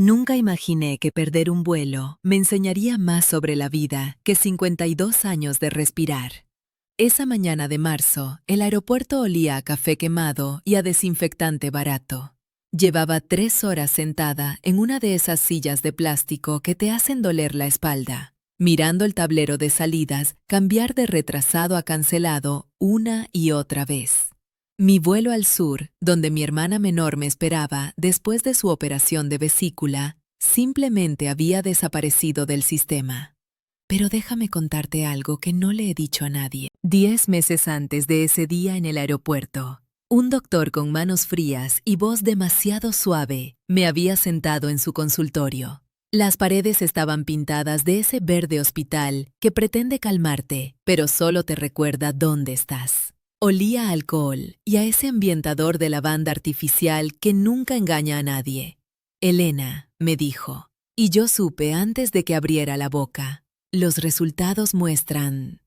Nunca imaginé que perder un vuelo me enseñaría más sobre la vida que 52 años de respirar. Esa mañana de marzo, el aeropuerto olía a café quemado y a desinfectante barato. Llevaba 3 horas sentada en una de esas sillas de plástico que te hacen doler la espalda, mirando el tablero de salidas cambiar de retrasado a cancelado una y otra vez. Mi vuelo al sur, donde mi hermana menor me esperaba después de su operación de vesícula, simplemente había desaparecido del sistema. Pero déjame contarte algo que no le he dicho a nadie. 10 meses antes de ese día en el aeropuerto, un doctor con manos frías y voz demasiado suave me había sentado en su consultorio. Las paredes estaban pintadas de ese verde hospital que pretende calmarte, pero solo te recuerda dónde estás. Olía a alcohol y a ese ambientador de lavanda artificial que nunca engaña a nadie. Elena, me dijo, y yo supe antes de que abriera la boca. Los resultados muestran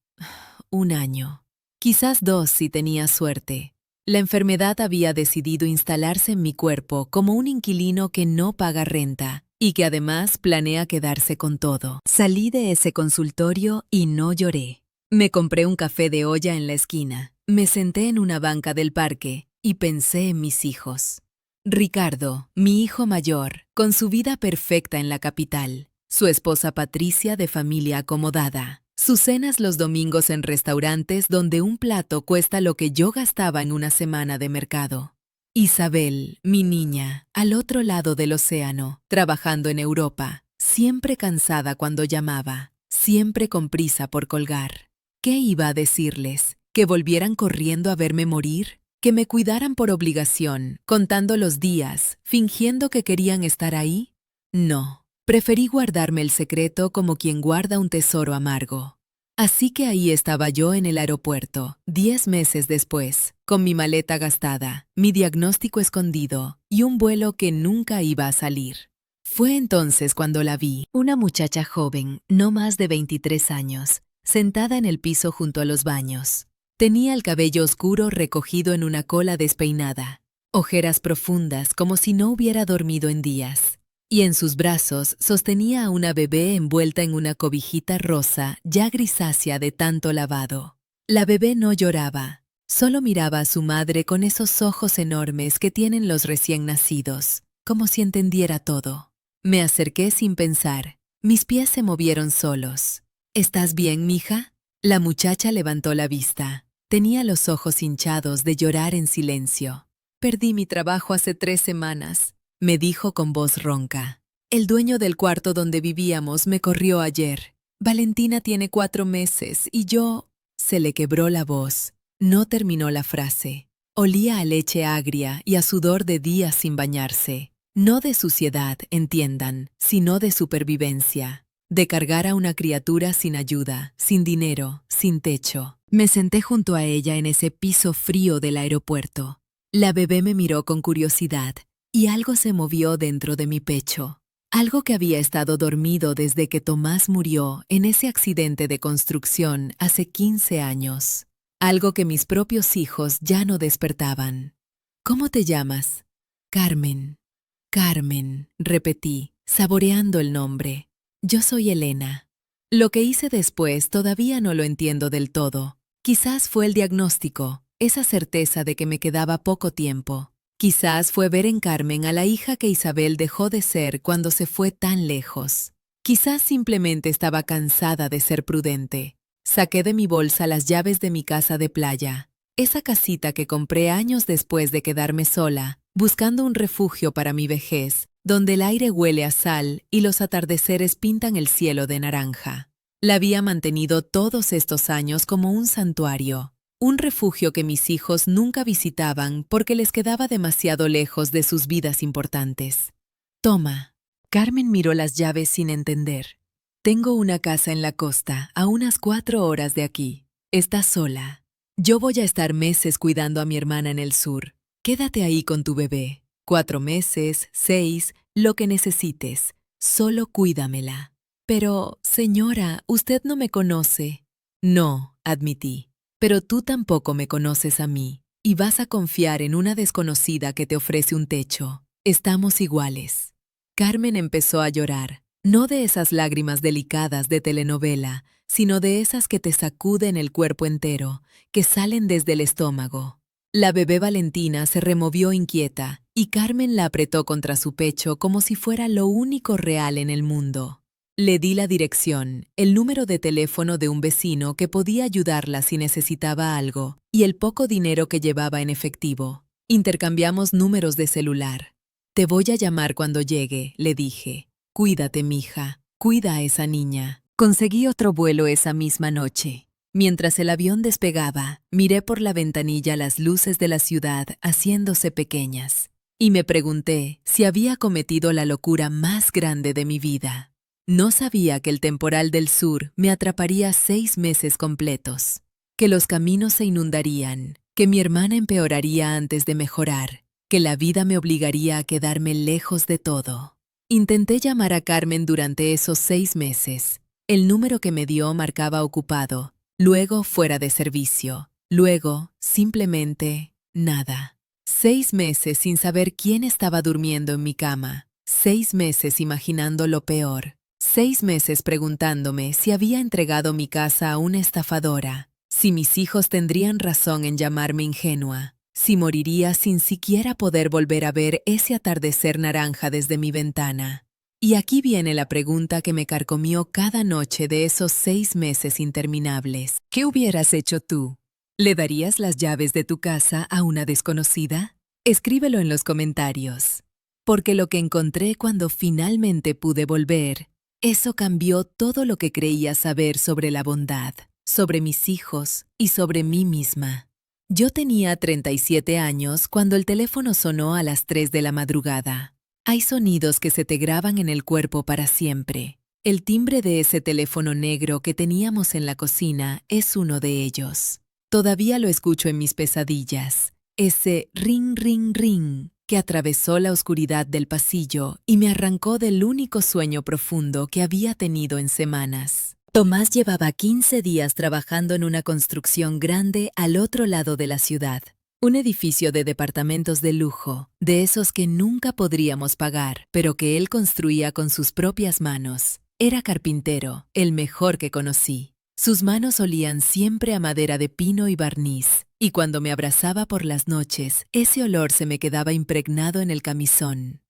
1 año. Quizás 2 si tenía suerte. La enfermedad había decidido instalarse en mi cuerpo como un inquilino que no paga renta y que además planea quedarse con todo. Salí de ese consultorio y no lloré. Me compré un café de olla en la esquina. Me senté en una banca del parque y pensé en mis hijos. Ricardo, mi hijo mayor, con su vida perfecta en la capital. Su esposa Patricia de familia acomodada. Sus cenas los domingos en restaurantes donde un plato cuesta lo que yo gastaba en una semana de mercado. Isabel, mi niña, al otro lado del océano, trabajando en Europa, siempre cansada cuando llamaba, siempre con prisa por colgar. ¿Qué iba a decirles? ¿Que volvieran corriendo a verme morir? ¿Que me cuidaran por obligación, contando los días, fingiendo que querían estar ahí? No, preferí guardarme el secreto como quien guarda un tesoro amargo. Así que ahí estaba yo en el aeropuerto, 10 meses después, con mi maleta gastada, mi diagnóstico escondido y un vuelo que nunca iba a salir. Fue entonces cuando la vi, una muchacha joven, no más de 23 años, sentada en el piso junto a los baños. Tenía el cabello oscuro recogido en una cola despeinada, ojeras profundas como si no hubiera dormido en días, y en sus brazos sostenía a una bebé envuelta en una cobijita rosa ya grisácea de tanto lavado. La bebé no lloraba, solo miraba a su madre con esos ojos enormes que tienen los recién nacidos, como si entendiera todo. Me acerqué sin pensar, mis pies se movieron solos. ¿Estás bien, mija? La muchacha levantó la vista. Tenía los ojos hinchados de llorar en silencio. Perdí mi trabajo hace 3 semanas, me dijo con voz ronca. El dueño del cuarto donde vivíamos me corrió ayer. Valentina tiene 4 meses y yo... Se le quebró la voz. No terminó la frase. Olía a leche agria y a sudor de días sin bañarse. No de suciedad, entiendan, sino de supervivencia. De cargar a una criatura sin ayuda, sin dinero, sin techo. Me senté junto a ella en ese piso frío del aeropuerto. La bebé me miró con curiosidad y algo se movió dentro de mi pecho. Algo que había estado dormido desde que Tomás murió en ese accidente de construcción hace 15 años. Algo que mis propios hijos ya no despertaban. ¿Cómo te llamas? Carmen. Carmen, repetí, saboreando el nombre. Yo soy Elena. Lo que hice después todavía no lo entiendo del todo. Quizás fue el diagnóstico, esa certeza de que me quedaba poco tiempo. Quizás fue ver en Carmen a la hija que Isabel dejó de ser cuando se fue tan lejos. Quizás simplemente estaba cansada de ser prudente. Saqué de mi bolsa las llaves de mi casa de playa, esa casita que compré años después de quedarme sola, buscando un refugio para mi vejez, donde el aire huele a sal y los atardeceres pintan el cielo de naranja. La había mantenido todos estos años como un santuario, un refugio que mis hijos nunca visitaban porque les quedaba demasiado lejos de sus vidas importantes. Toma. Carmen miró las llaves sin entender. Tengo una casa en la costa, a unas 4 horas de aquí. Estás sola. Yo voy a estar meses cuidando a mi hermana en el sur. Quédate ahí con tu bebé. 4 meses, 6, lo que necesites. Solo cuídamela. Pero, señora, usted no me conoce. No, admití. Pero tú tampoco me conoces a mí. Y vas a confiar en una desconocida que te ofrece un techo. Estamos iguales. Carmen empezó a llorar, no de esas lágrimas delicadas de telenovela, sino de esas que te sacuden el cuerpo entero, que salen desde el estómago. La bebé Valentina se removió inquieta y Carmen la apretó contra su pecho como si fuera lo único real en el mundo. Le di la dirección, el número de teléfono de un vecino que podía ayudarla si necesitaba algo y el poco dinero que llevaba en efectivo. Intercambiamos números de celular. Te voy a llamar cuando llegue, le dije. Cuídate, mija, cuida a esa niña. Conseguí otro vuelo esa misma noche. Mientras el avión despegaba, miré por la ventanilla las luces de la ciudad haciéndose pequeñas. Y me pregunté si había cometido la locura más grande de mi vida. No sabía que el temporal del sur me atraparía 6 meses completos, que los caminos se inundarían, que mi hermana empeoraría antes de mejorar, que la vida me obligaría a quedarme lejos de todo. Intenté llamar a Carmen durante esos 6 meses. El número que me dio marcaba ocupado, luego fuera de servicio, luego simplemente nada. 6 meses sin saber quién estaba durmiendo en mi cama. 6 meses imaginando lo peor. 6 meses preguntándome si había entregado mi casa a una estafadora, si mis hijos tendrían razón en llamarme ingenua, si moriría sin siquiera poder volver a ver ese atardecer naranja desde mi ventana. Y aquí viene la pregunta que me carcomió cada noche de esos 6 meses interminables. ¿Qué hubieras hecho tú? ¿Le darías las llaves de tu casa a una desconocida? Escríbelo en los comentarios. Porque lo que encontré cuando finalmente pude volver, eso cambió todo lo que creía saber sobre la bondad, sobre mis hijos y sobre mí misma. Yo tenía 37 años cuando el teléfono sonó a las 3 de la madrugada. Hay sonidos que se te graban en el cuerpo para siempre. El timbre de ese teléfono negro que teníamos en la cocina es uno de ellos. Todavía lo escucho en mis pesadillas. Ese ring, ring, ring que atravesó la oscuridad del pasillo y me arrancó del único sueño profundo que había tenido en semanas. Tomás llevaba 15 días trabajando en una construcción grande al otro lado de la ciudad. Un edificio de departamentos de lujo, de esos que nunca podríamos pagar, pero que él construía con sus propias manos. Era carpintero, el mejor que conocí. Sus manos olían siempre a madera de pino y barniz, y cuando me abrazaba por las noches, ese olor se me quedaba impregnado en el camisón.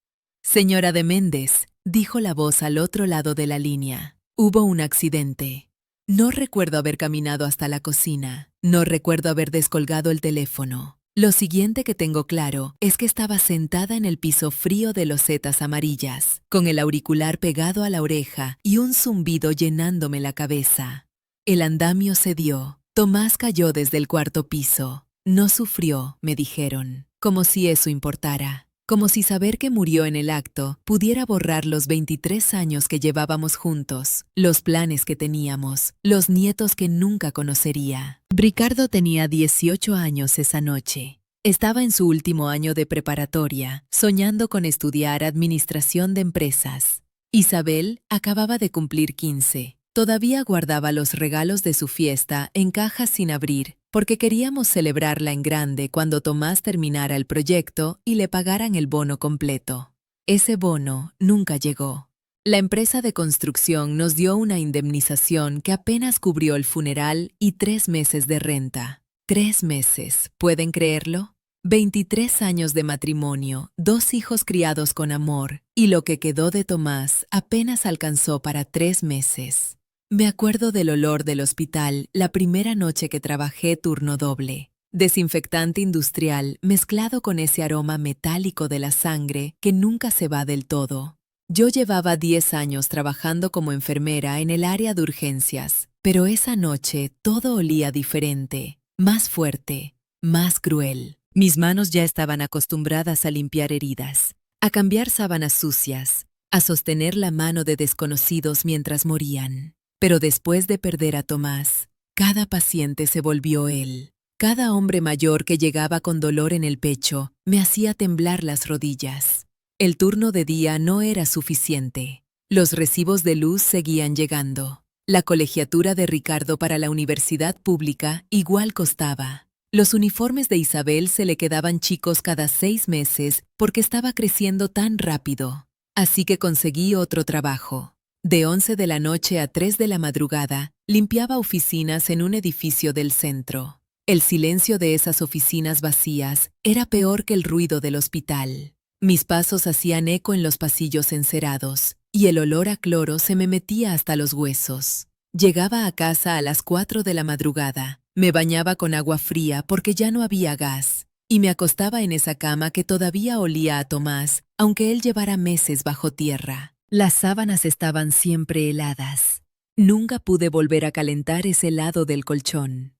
«Señora de Méndez», dijo la voz al otro lado de la línea. Hubo un accidente. No recuerdo haber caminado hasta la cocina. No recuerdo haber descolgado el teléfono. Lo siguiente que tengo claro es que estaba sentada en el piso frío de losetas amarillas, con el auricular pegado a la oreja y un zumbido llenándome la cabeza. El andamio cedió. Tomás cayó desde el 4.º piso. No sufrió, me dijeron, como si eso importara. Como si saber que murió en el acto pudiera borrar los 23 años que llevábamos juntos, los planes que teníamos, los nietos que nunca conocería. Ricardo tenía 18 años esa noche. Estaba en su último año de preparatoria, soñando con estudiar administración de empresas. Isabel acababa de cumplir 15. Todavía guardaba los regalos de su fiesta en cajas sin abrir, porque queríamos celebrarla en grande cuando Tomás terminara el proyecto y le pagaran el bono completo. Ese bono nunca llegó. La empresa de construcción nos dio una indemnización que apenas cubrió el funeral y 3 meses de renta. 3 meses, ¿pueden creerlo? 23 años de matrimonio, 2 hijos criados con amor, y lo que quedó de Tomás apenas alcanzó para 3 meses. Me acuerdo del olor del hospital la primera noche que trabajé turno doble. Desinfectante industrial mezclado con ese aroma metálico de la sangre que nunca se va del todo. Yo llevaba 10 años trabajando como enfermera en el área de urgencias, pero esa noche todo olía diferente, más fuerte, más cruel. Mis manos ya estaban acostumbradas a limpiar heridas, a cambiar sábanas sucias, a sostener la mano de desconocidos mientras morían. Pero después de perder a Tomás, cada paciente se volvió él. Cada hombre mayor que llegaba con dolor en el pecho me hacía temblar las rodillas. El turno de día no era suficiente. Los recibos de luz seguían llegando. La colegiatura de Ricardo para la universidad pública igual costaba. Los uniformes de Isabel se le quedaban chicos cada 6 meses porque estaba creciendo tan rápido. Así que conseguí otro trabajo. De 11 de la noche a 3 de la madrugada, limpiaba oficinas en un edificio del centro. El silencio de esas oficinas vacías era peor que el ruido del hospital. Mis pasos hacían eco en los pasillos encerados, y el olor a cloro se me metía hasta los huesos. Llegaba a casa a las 4 de la madrugada, me bañaba con agua fría porque ya no había gas, y me acostaba en esa cama que todavía olía a Tomás, aunque él llevara meses bajo tierra. Las sábanas estaban siempre heladas. Nunca pude volver a calentar ese lado del colchón.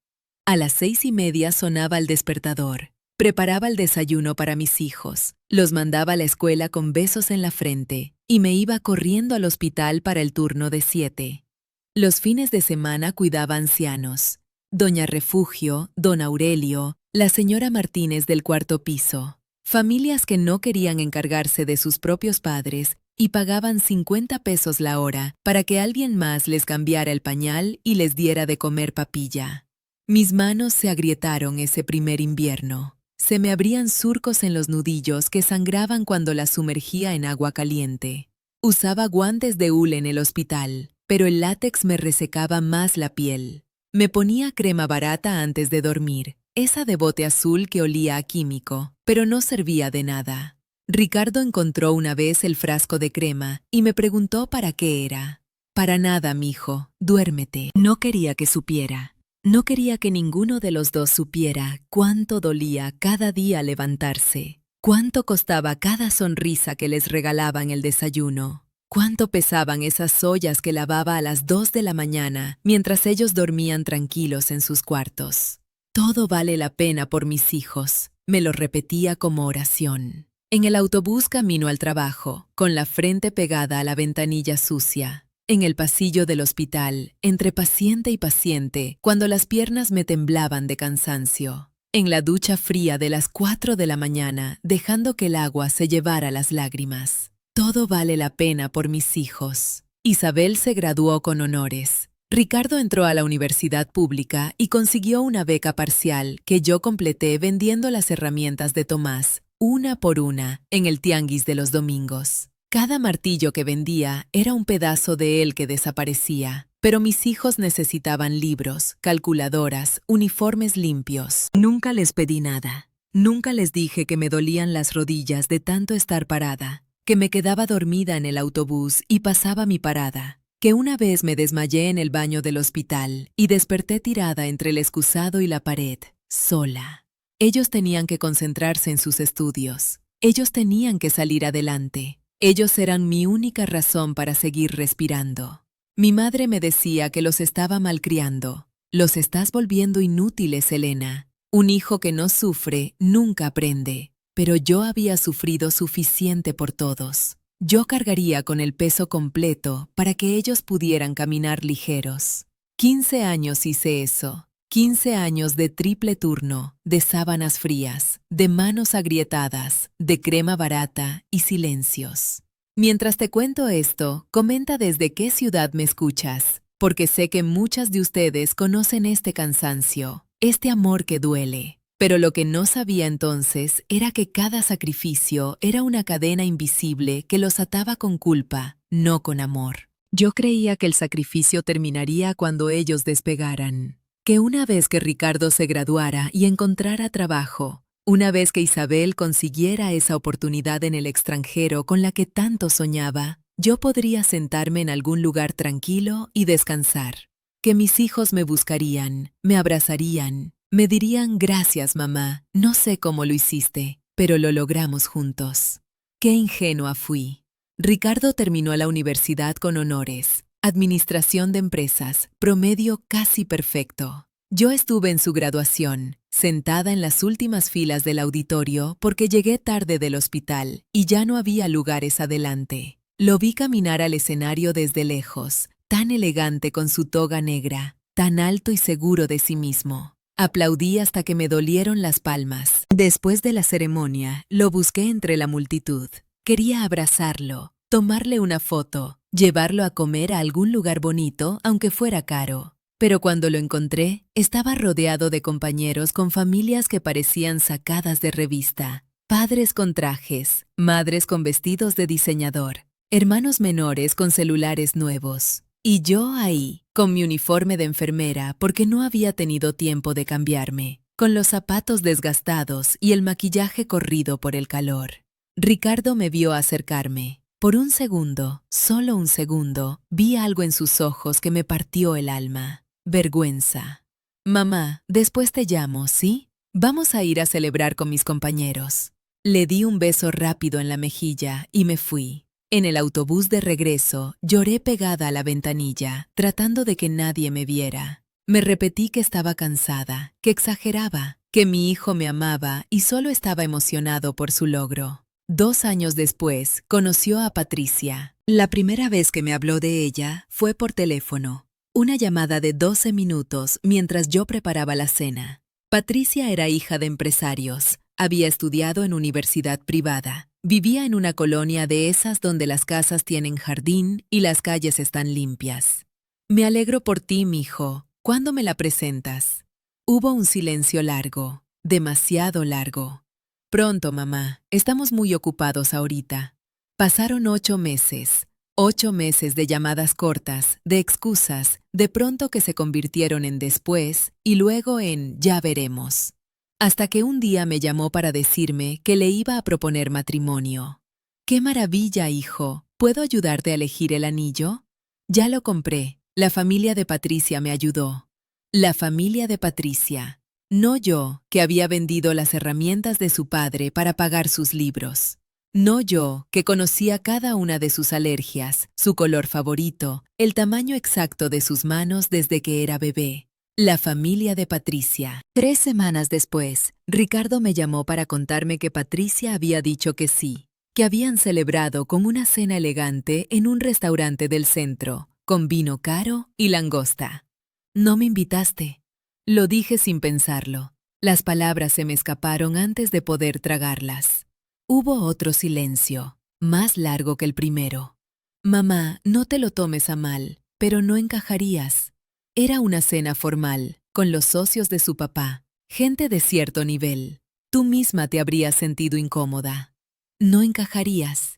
A las 6:30 sonaba el despertador. Preparaba el desayuno para mis hijos, los mandaba a la escuela con besos en la frente y me iba corriendo al hospital para el turno de 7. Los fines de semana cuidaba ancianos. Doña Refugio, don Aurelio, la señora Martínez del cuarto piso. Familias que no querían encargarse de sus propios padres y pagaban 50 pesos la hora para que alguien más les cambiara el pañal y les diera de comer papilla. Mis manos se agrietaron ese primer invierno. Se me abrían surcos en los nudillos que sangraban cuando las sumergía en agua caliente. Usaba guantes de hule en el hospital, pero el látex me resecaba más la piel. Me ponía crema barata antes de dormir, esa de bote azul que olía a químico, pero no servía de nada. Ricardo encontró una vez el frasco de crema y me preguntó para qué era. Para nada, mijo, duérmete. No quería que supiera. No quería que ninguno de los dos supiera cuánto dolía cada día levantarse, cuánto costaba cada sonrisa que les regalaba en el desayuno, cuánto pesaban esas ollas que lavaba a las 2 de la mañana mientras ellos dormían tranquilos en sus cuartos. Todo vale la pena por mis hijos, me lo repetía como oración. En el autobús camino al trabajo, con la frente pegada a la ventanilla sucia. En el pasillo del hospital, entre paciente y paciente, cuando las piernas me temblaban de cansancio. En la ducha fría de las 4 de la mañana, dejando que el agua se llevara las lágrimas. Todo vale la pena por mis hijos. Isabel se graduó con honores. Ricardo entró a la universidad pública y consiguió una beca parcial que yo completé vendiendo las herramientas de Tomás, una por una, en el tianguis de los domingos. Cada martillo que vendía era un pedazo de él que desaparecía, pero mis hijos necesitaban libros, calculadoras, uniformes limpios. Nunca les pedí nada. Nunca les dije que me dolían las rodillas de tanto estar parada, que me quedaba dormida en el autobús y pasaba mi parada, que una vez me desmayé en el baño del hospital y desperté tirada entre el excusado y la pared, sola. Ellos tenían que concentrarse en sus estudios. Ellos tenían que salir adelante. Ellos eran mi única razón para seguir respirando. Mi madre me decía que los estaba malcriando. Los estás volviendo inútiles, Elena. Un hijo que no sufre nunca aprende. Pero yo había sufrido suficiente por todos. Yo cargaría con el peso completo para que ellos pudieran caminar ligeros. 15 años hice eso. 15 años de triple turno, de sábanas frías, de manos agrietadas, de crema barata y silencios. Mientras te cuento esto, comenta desde qué ciudad me escuchas, porque sé que muchas de ustedes conocen este cansancio, este amor que duele. Pero lo que no sabía entonces era que cada sacrificio era una cadena invisible que los ataba con culpa, no con amor. Yo creía que el sacrificio terminaría cuando ellos despegaran. Que una vez que Ricardo se graduara y encontrara trabajo, una vez que Isabel consiguiera esa oportunidad en el extranjero con la que tanto soñaba, yo podría sentarme en algún lugar tranquilo y descansar. Que mis hijos me buscarían, me abrazarían, me dirían gracias mamá, no sé cómo lo hiciste, pero lo logramos juntos. Qué ingenua fui. Ricardo terminó la universidad con honores. Administración de empresas, promedio casi perfecto. Yo estuve en su graduación, sentada en las últimas filas del auditorio porque llegué tarde del hospital y ya no había lugares adelante. Lo vi caminar al escenario desde lejos, tan elegante con su toga negra, tan alto y seguro de sí mismo. Aplaudí hasta que me dolieron las palmas. Después de la ceremonia, lo busqué entre la multitud. Quería abrazarlo, tomarle una foto, llevarlo a comer a algún lugar bonito, aunque fuera caro. Pero cuando lo encontré, estaba rodeado de compañeros con familias que parecían sacadas de revista. Padres con trajes, madres con vestidos de diseñador, hermanos menores con celulares nuevos. Y yo ahí, con mi uniforme de enfermera porque no había tenido tiempo de cambiarme, con los zapatos desgastados y el maquillaje corrido por el calor. Ricardo me vio acercarme. Por un segundo, solo un segundo, vi algo en sus ojos que me partió el alma. Vergüenza. Mamá, después te llamo, ¿sí? Vamos a ir a celebrar con mis compañeros. Le di un beso rápido en la mejilla y me fui. En el autobús de regreso, lloré pegada a la ventanilla, tratando de que nadie me viera. Me repetí que estaba cansada, que exageraba, que mi hijo me amaba y solo estaba emocionado por su logro. 2 años después, conoció a Patricia. La primera vez que me habló de ella fue por teléfono. Una llamada de 12 minutos mientras yo preparaba la cena. Patricia era hija de empresarios. Había estudiado en universidad privada. Vivía en una colonia de esas donde las casas tienen jardín y las calles están limpias. Me alegro por ti, mijo. ¿Cuándo me la presentas? Hubo un silencio largo, demasiado largo. Pronto, mamá. Estamos muy ocupados ahorita. Pasaron 8 meses. 8 meses de llamadas cortas, de excusas, de pronto que se convirtieron en después y luego en ya veremos. Hasta que un día me llamó para decirme que le iba a proponer matrimonio. ¡Qué maravilla, hijo! ¿Puedo ayudarte a elegir el anillo? Ya lo compré. La familia de Patricia me ayudó. La familia de Patricia. No yo, que había vendido las herramientas de su padre para pagar sus libros. No yo, que conocía cada una de sus alergias, su color favorito, el tamaño exacto de sus manos desde que era bebé. La familia de Patricia. 3 semanas después, Ricardo me llamó para contarme que Patricia había dicho que sí, que habían celebrado con una cena elegante en un restaurante del centro, con vino caro y langosta. No me invitaste. Lo dije sin pensarlo. Las palabras se me escaparon antes de poder tragarlas. Hubo otro silencio, más largo que el primero. Mamá, no te lo tomes a mal, pero no encajarías. Era una cena formal, con los socios de su papá, gente de cierto nivel. Tú misma te habrías sentido incómoda. No encajarías.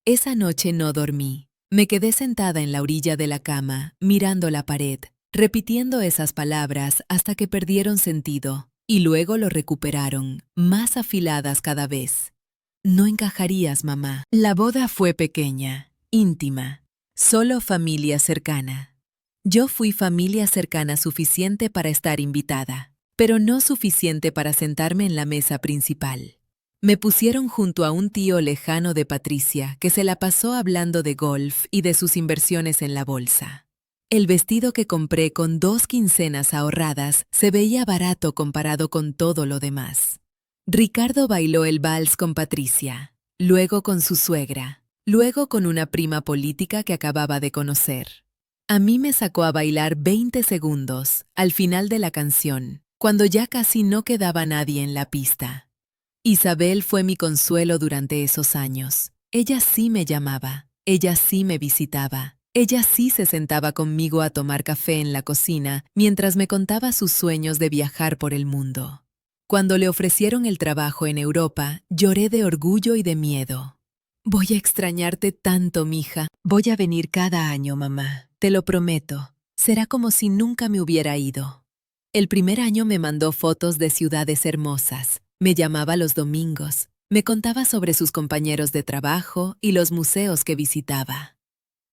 Esa noche no dormí. Me quedé sentada en la orilla de la cama, mirando la pared, repitiendo esas palabras hasta que perdieron sentido, y luego lo recuperaron, más afiladas cada vez. No encajarías, mamá. La boda fue pequeña, íntima, solo familia cercana. Yo fui familia cercana suficiente para estar invitada, pero no suficiente para sentarme en la mesa principal. Me pusieron junto a un tío lejano de Patricia que se la pasó hablando de golf y de sus inversiones en la bolsa. El vestido que compré con 2 quincenas ahorradas se veía barato comparado con todo lo demás. Ricardo bailó el vals con Patricia, luego con su suegra, luego con una prima política que acababa de conocer. A mí me sacó a bailar 20 segundos, al final de la canción, cuando ya casi no quedaba nadie en la pista. Isabel fue mi consuelo durante esos años. Ella sí me llamaba, ella sí me visitaba, ella sí se sentaba conmigo a tomar café en la cocina mientras me contaba sus sueños de viajar por el mundo. Cuando le ofrecieron el trabajo en Europa, lloré de orgullo y de miedo. Voy a extrañarte tanto, mija. Voy a venir cada año, mamá. Te lo prometo. Será como si nunca me hubiera ido. El primer año me mandó fotos de ciudades hermosas. Me llamaba los domingos. Me contaba sobre sus compañeros de trabajo y los museos que visitaba.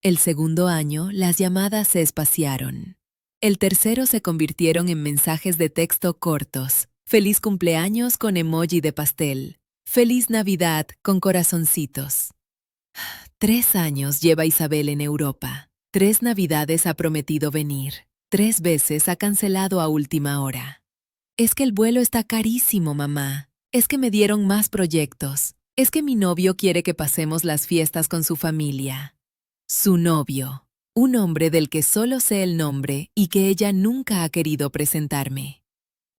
El segundo año, las llamadas se espaciaron. El tercero se convirtieron en mensajes de texto cortos. Feliz cumpleaños con emoji de pastel. Feliz Navidad con corazoncitos. 3 años lleva Isabel en Europa. 3 Navidades ha prometido venir. 3 veces ha cancelado a última hora. Es que el vuelo está carísimo, mamá. Es que me dieron más proyectos. Es que mi novio quiere que pasemos las fiestas con su familia. Su novio. Un hombre del que solo sé el nombre y que ella nunca ha querido presentarme.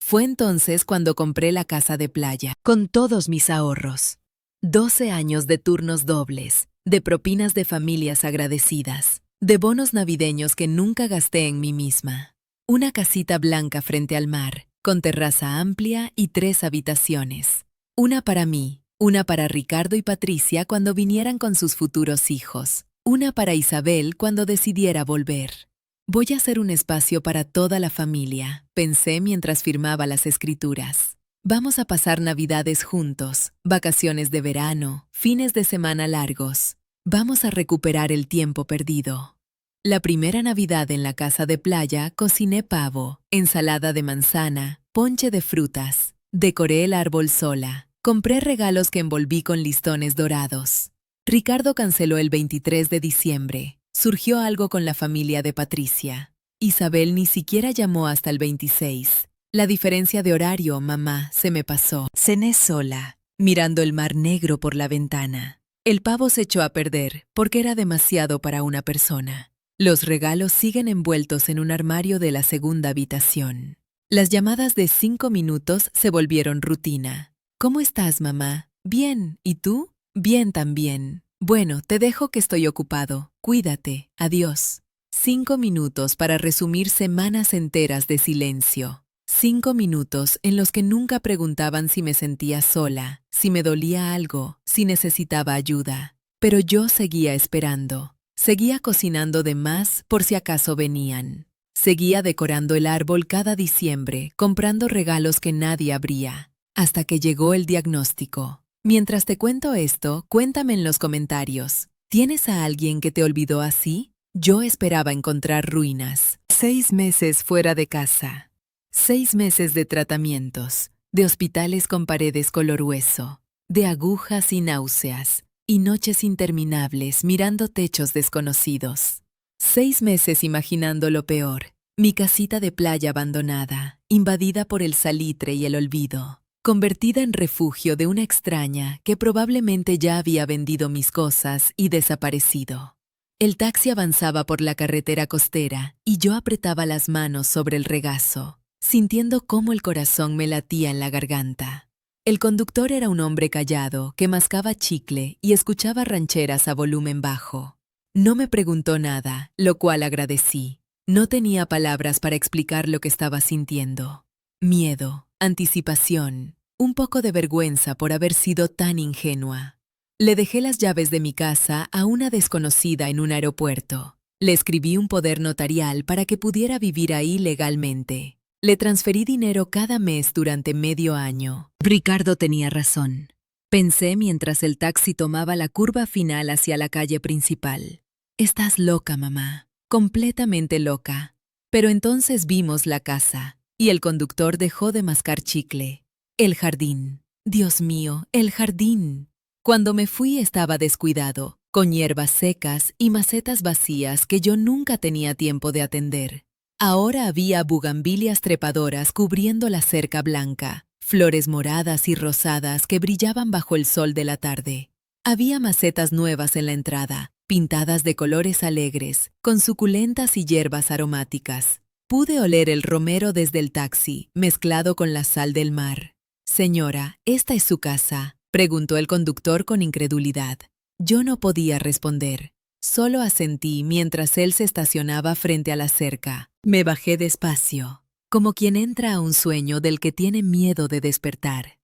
Fue entonces cuando compré la casa de playa, con todos mis ahorros. 12 años de turnos dobles, de propinas de familias agradecidas, de bonos navideños que nunca gasté en mí misma. Una casita blanca frente al mar, con terraza amplia y 3 habitaciones. Una para mí, Una para Ricardo y Patricia cuando vinieran con sus futuros hijos. Una para Isabel cuando decidiera volver. Voy a hacer un espacio para toda la familia, pensé mientras firmaba las escrituras. Vamos a pasar Navidades juntos, vacaciones de verano, fines de semana largos. Vamos a recuperar el tiempo perdido. La primera Navidad en la casa de playa cociné pavo, ensalada de manzana, ponche de frutas. Decoré el árbol sola. Compré regalos que envolví con listones dorados. Ricardo canceló el 23 de diciembre. Surgió algo con la familia de Patricia. Isabel ni siquiera llamó hasta el 26. La diferencia de horario, mamá, se me pasó. Cené sola, mirando el mar negro por la ventana. El pavo se echó a perder porque era demasiado para una persona. Los regalos siguen envueltos en un armario de la segunda habitación. Las llamadas de 5 minutos se volvieron rutina. ¿Cómo estás, mamá? Bien. ¿Y tú? Bien también. Bueno, te dejo que estoy ocupado. Cuídate. Adiós. 5 minutos para resumir semanas enteras de silencio. 5 minutos en los que nunca preguntaban si me sentía sola, si me dolía algo, si necesitaba ayuda. Pero yo seguía esperando. Seguía cocinando de más por si acaso venían. Seguía decorando el árbol cada diciembre, comprando regalos que nadie abría, hasta que llegó el diagnóstico. Mientras te cuento esto, cuéntame en los comentarios. ¿Tienes a alguien que te olvidó así? Yo esperaba encontrar ruinas. 6 meses fuera de casa. 6 meses de tratamientos, de hospitales con paredes color hueso, de agujas y náuseas, y noches interminables mirando techos desconocidos. 6 meses imaginando lo peor. Mi casita de playa abandonada, invadida por el salitre y el olvido, convertida en refugio de una extraña que probablemente ya había vendido mis cosas y desaparecido. El taxi avanzaba por la carretera costera y yo apretaba las manos sobre el regazo, sintiendo cómo el corazón me latía en la garganta. El conductor era un hombre callado que mascaba chicle y escuchaba rancheras a volumen bajo. No me preguntó nada, lo cual agradecí. No tenía palabras para explicar lo que estaba sintiendo. Miedo, anticipación, un poco de vergüenza por haber sido tan ingenua. Le dejé las llaves de mi casa a una desconocida en un aeropuerto. Le escribí un poder notarial para que pudiera vivir ahí legalmente. Le transferí dinero cada mes durante medio año. Ricardo tenía razón. Pensé mientras el taxi tomaba la curva final hacia la calle principal. Estás loca, mamá. Completamente loca. Pero entonces vimos la casa, y el conductor dejó de mascar chicle. El jardín. Dios mío, el jardín. Cuando me fui estaba descuidado, con hierbas secas y macetas vacías que yo nunca tenía tiempo de atender. Ahora había bugambilias trepadoras cubriendo la cerca blanca, flores moradas y rosadas que brillaban bajo el sol de la tarde. Había macetas nuevas en la entrada, pintadas de colores alegres, con suculentas y hierbas aromáticas. Pude oler el romero desde el taxi, mezclado con la sal del mar. «Señora, ¿esta es su casa?», preguntó el conductor con incredulidad. Yo no podía responder. Solo asentí mientras él se estacionaba frente a la cerca. Me bajé despacio, como quien entra a un sueño del que tiene miedo de despertar.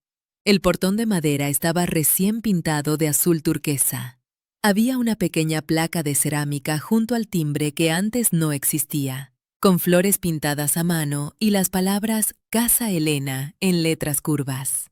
El portón de madera estaba recién pintado de azul turquesa. Había una pequeña placa de cerámica junto al timbre que antes no existía, con flores pintadas a mano y las palabras Casa Elena en letras curvas.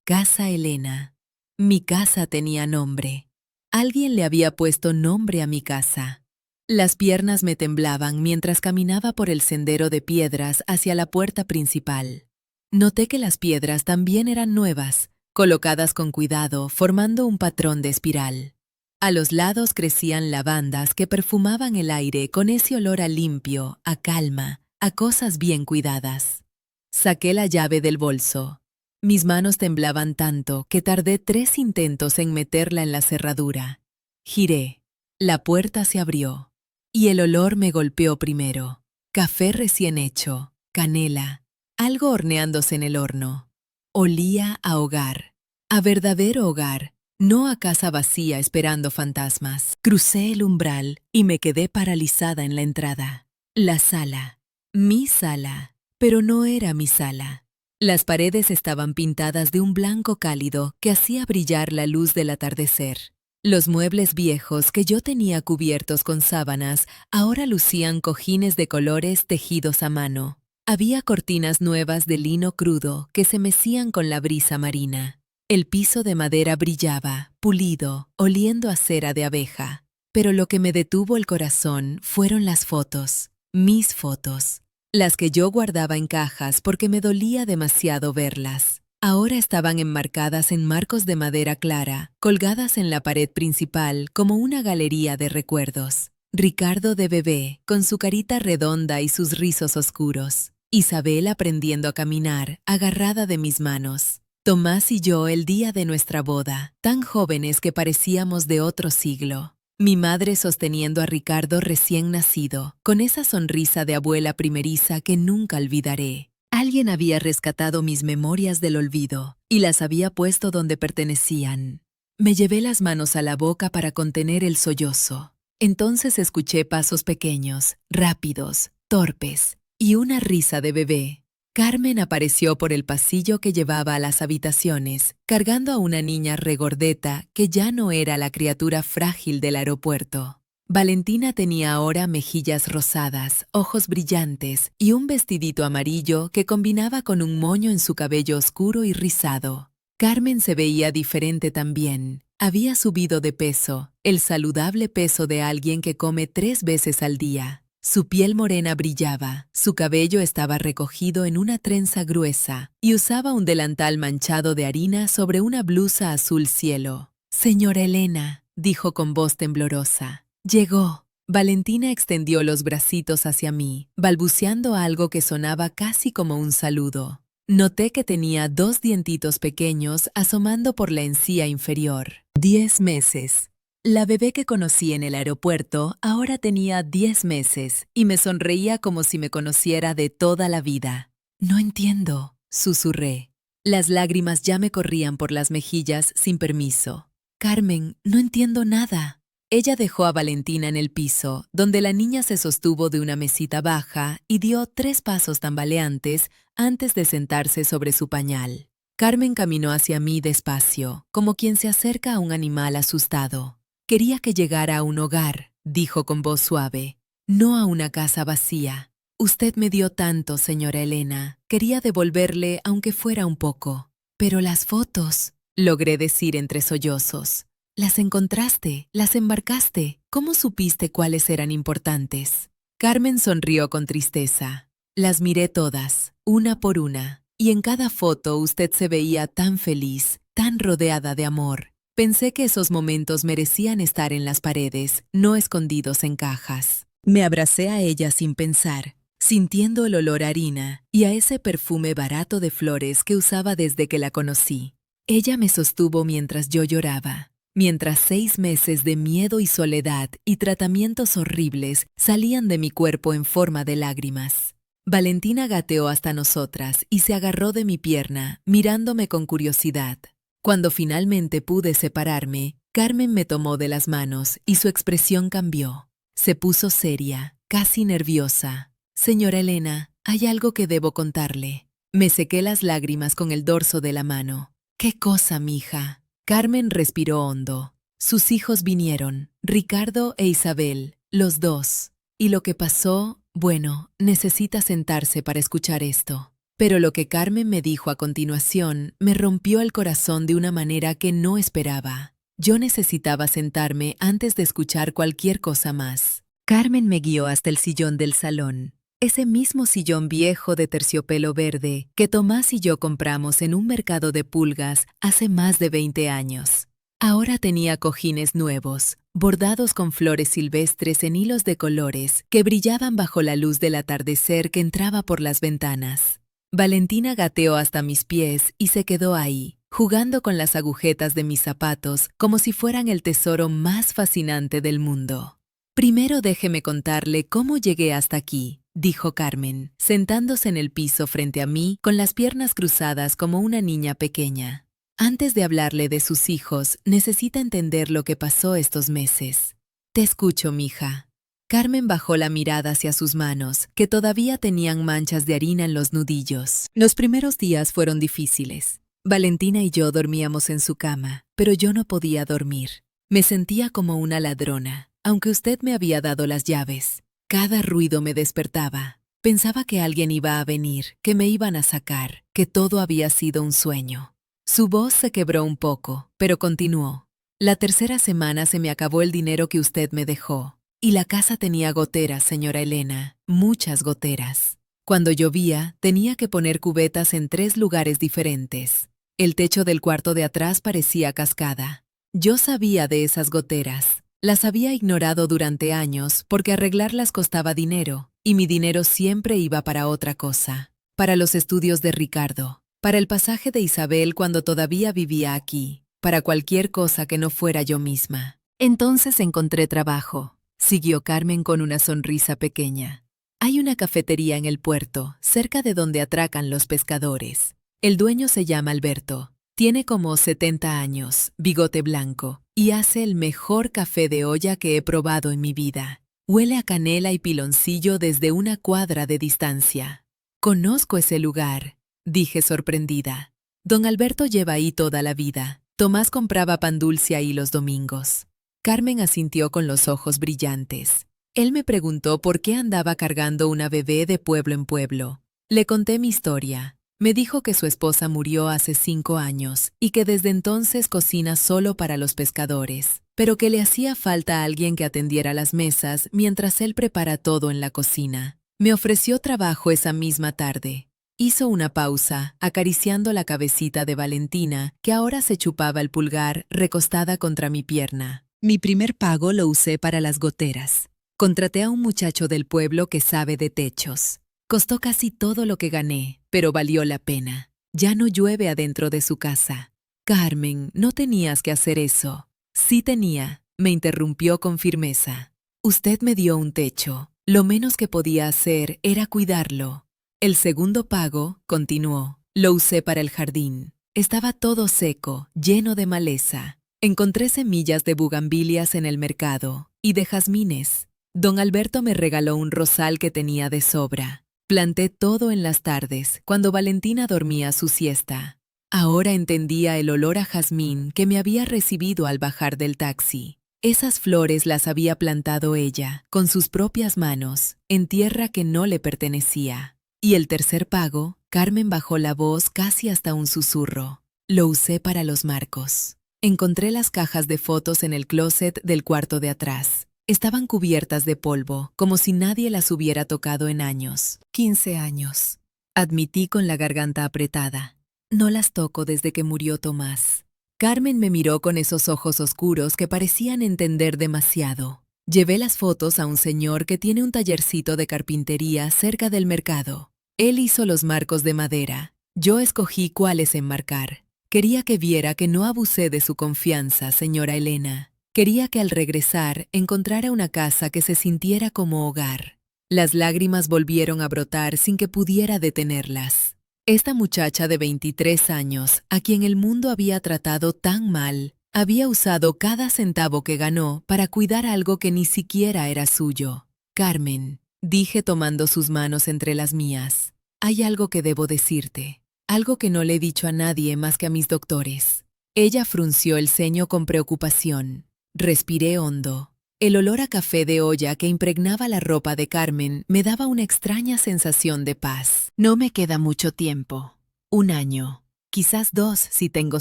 Casa Elena. Mi casa tenía nombre. Alguien le había puesto nombre a mi casa. Las piernas me temblaban mientras caminaba por el sendero de piedras hacia la puerta principal. Noté que las piedras también eran nuevas, colocadas con cuidado, formando un patrón de espiral. A los lados crecían lavandas que perfumaban el aire con ese olor a limpio, a calma, a cosas bien cuidadas. Saqué la llave del bolso. Mis manos temblaban tanto que tardé 3 intentos en meterla en la cerradura. Giré. La puerta se abrió. Y el olor me golpeó primero. Café recién hecho, canela, algo horneándose en el horno. Olía a hogar, a verdadero hogar, no a casa vacía esperando fantasmas. Crucé el umbral y me quedé paralizada en la entrada. La sala. Mi sala. Pero no era mi sala. Las paredes estaban pintadas de un blanco cálido que hacía brillar la luz del atardecer. Los muebles viejos que yo tenía cubiertos con sábanas ahora lucían cojines de colores tejidos a mano. Había cortinas nuevas de lino crudo que se mecían con la brisa marina. El piso de madera brillaba, pulido, oliendo a cera de abeja. Pero lo que me detuvo el corazón fueron las fotos, mis fotos, las que yo guardaba en cajas porque me dolía demasiado verlas. Ahora estaban enmarcadas en marcos de madera clara, colgadas en la pared principal como una galería de recuerdos. Ricardo de bebé, con su carita redonda y sus rizos oscuros. Isabel aprendiendo a caminar, agarrada de mis manos. Tomás y yo el día de nuestra boda, tan jóvenes que parecíamos de otro siglo. Mi madre sosteniendo a Ricardo recién nacido, con esa sonrisa de abuela primeriza que nunca olvidaré. Alguien había rescatado mis memorias del olvido y las había puesto donde pertenecían. Me llevé las manos a la boca para contener el sollozo. Entonces escuché pasos pequeños, rápidos, torpes, y una risa de bebé. Carmen apareció por el pasillo que llevaba a las habitaciones, cargando a una niña regordeta que ya no era la criatura frágil del aeropuerto. Valentina tenía ahora mejillas rosadas, ojos brillantes y un vestidito amarillo que combinaba con un moño en su cabello oscuro y rizado. Carmen se veía diferente también. Había subido de peso, el saludable peso de alguien que come 3 veces al día. Su piel morena brillaba, su cabello estaba recogido en una trenza gruesa y usaba un delantal manchado de harina sobre una blusa azul cielo. «Señora Elena», dijo con voz temblorosa. «Llegó». Valentina extendió los bracitos hacia mí, balbuceando algo que sonaba casi como un saludo. Noté que tenía 2 dientitos pequeños asomando por la encía inferior. 10 meses. La bebé que conocí en el aeropuerto ahora tenía 10 meses y me sonreía como si me conociera de toda la vida. «No entiendo», susurré. Las lágrimas ya me corrían por las mejillas sin permiso. «Carmen, no entiendo nada». Ella dejó a Valentina en el piso, donde la niña se sostuvo de una mesita baja y dio 3 pasos tambaleantes antes de sentarse sobre su pañal. Carmen caminó hacia mí despacio, como quien se acerca a un animal asustado. «Quería que llegara a un hogar», dijo con voz suave, «no a una casa vacía. Usted me dio tanto, señora Elena. Quería devolverle aunque fuera un poco. Pero las fotos», logré decir entre sollozos. «Las encontraste, las embarcaste. ¿Cómo supiste cuáles eran importantes?» Carmen sonrió con tristeza. «Las miré todas, una por una, y en cada foto usted se veía tan feliz, tan rodeada de amor. Pensé que esos momentos merecían estar en las paredes, no escondidos en cajas». Me abracé a ella sin pensar, sintiendo el olor a harina y a ese perfume barato de flores que usaba desde que la conocí. Ella me sostuvo mientras yo lloraba, mientras 6 meses de miedo y soledad y tratamientos horribles salían de mi cuerpo en forma de lágrimas. Valentina gateó hasta nosotras y se agarró de mi pierna, mirándome con curiosidad. Cuando finalmente pude separarme, Carmen me tomó de las manos y su expresión cambió. Se puso seria, casi nerviosa. «Señora Elena, hay algo que debo contarle». Me sequé las lágrimas con el dorso de la mano. «¿Qué cosa, mija?» Carmen respiró hondo. Sus hijos vinieron, Ricardo e Isabel, los 2. Y lo que pasó, bueno, necesita sentarse para escuchar esto. Pero lo que Carmen me dijo a continuación me rompió el corazón de una manera que no esperaba. Yo necesitaba sentarme antes de escuchar cualquier cosa más. Carmen me guió hasta el sillón del salón. Ese mismo sillón viejo de terciopelo verde que Tomás y yo compramos en un mercado de pulgas hace más de 20 años. Ahora tenía cojines nuevos, bordados con flores silvestres en hilos de colores que brillaban bajo la luz del atardecer que entraba por las ventanas. Valentina gateó hasta mis pies y se quedó ahí, jugando con las agujetas de mis zapatos como si fueran el tesoro más fascinante del mundo. «Primero déjeme contarle cómo llegué hasta aquí», dijo Carmen, sentándose en el piso frente a mí con las piernas cruzadas como una niña pequeña. «Antes de hablarle de sus hijos, necesita entender lo que pasó estos meses». «Te escucho, mija». Carmen bajó la mirada hacia sus manos, que todavía tenían manchas de harina en los nudillos. Los primeros días fueron difíciles. Valentina y yo dormíamos en su cama, pero yo no podía dormir. Me sentía como una ladrona, aunque usted me había dado las llaves. Cada ruido me despertaba. Pensaba que alguien iba a venir, que me iban a sacar, que todo había sido un sueño. Su voz se quebró un poco, pero continuó. La tercera semana se me acabó el dinero que usted me dejó. Y la casa tenía goteras, señora Elena, muchas goteras. Cuando llovía, tenía que poner cubetas en 3 lugares diferentes. El techo del cuarto de atrás parecía cascada. Yo sabía de esas goteras. Las había ignorado durante años porque arreglarlas costaba dinero, y mi dinero siempre iba para otra cosa. Para los estudios de Ricardo, para el pasaje de Isabel cuando todavía vivía aquí, para cualquier cosa que no fuera yo misma. Entonces encontré trabajo, siguió Carmen con una sonrisa pequeña. Hay una cafetería en el puerto, cerca de donde atracan los pescadores. El dueño se llama Alberto. Tiene como 70 años, bigote blanco, y hace el mejor café de olla que he probado en mi vida. Huele a canela y piloncillo desde una cuadra de distancia. Conozco ese lugar, dije sorprendida. Don Alberto lleva ahí toda la vida. Tomás compraba pan dulce ahí los domingos. Carmen asintió con los ojos brillantes. Él me preguntó por qué andaba cargando una bebé de pueblo en pueblo. Le conté mi historia. Me dijo que su esposa murió hace 5 años y que desde entonces cocina solo para los pescadores, pero que le hacía falta alguien que atendiera las mesas mientras él prepara todo en la cocina. Me ofreció trabajo esa misma tarde. Hizo una pausa, acariciando la cabecita de Valentina, que ahora se chupaba el pulgar recostada contra mi pierna. Mi primer pago lo usé para las goteras. Contraté a un muchacho del pueblo que sabe de techos. Costó casi todo lo que gané, pero valió la pena. Ya no llueve adentro de su casa. Carmen, no tenías que hacer eso. Sí tenía, me interrumpió con firmeza. Usted me dio un techo. Lo menos que podía hacer era cuidarlo. El segundo pago, continuó, lo usé para el jardín. Estaba todo seco, lleno de maleza. Encontré semillas de bugambilias en el mercado y de jazmines. Don Alberto me regaló un rosal que tenía de sobra. Planté todo en las tardes, cuando Valentina dormía su siesta. Ahora entendía el olor a jazmín que me había recibido al bajar del taxi. Esas flores las había plantado ella, con sus propias manos, en tierra que no le pertenecía. Y el tercer pago, Carmen bajó la voz casi hasta un susurro. Lo usé para los marcos. Encontré las cajas de fotos en el closet del cuarto de atrás. Estaban cubiertas de polvo, como si nadie las hubiera tocado en años. 15 años. Admití con la garganta apretada. No las toco desde que murió Tomás. Carmen me miró con esos ojos oscuros que parecían entender demasiado. Llevé las fotos a un señor que tiene un tallercito de carpintería cerca del mercado. Él hizo los marcos de madera. Yo escogí cuáles enmarcar. Quería que viera que no abusé de su confianza, señora Elena. Quería que al regresar encontrara una casa que se sintiera como hogar. Las lágrimas volvieron a brotar sin que pudiera detenerlas. Esta muchacha de 23 años, a quien el mundo había tratado tan mal, había usado cada centavo que ganó para cuidar algo que ni siquiera era suyo. Carmen, dije tomando sus manos entre las mías, hay algo que debo decirte, algo que no le he dicho a nadie más que a mis doctores. Ella frunció el ceño con preocupación. Respiré hondo. El olor a café de olla que impregnaba la ropa de Carmen me daba una extraña sensación de paz. No me queda mucho tiempo. 1 año. Quizás 2 si tengo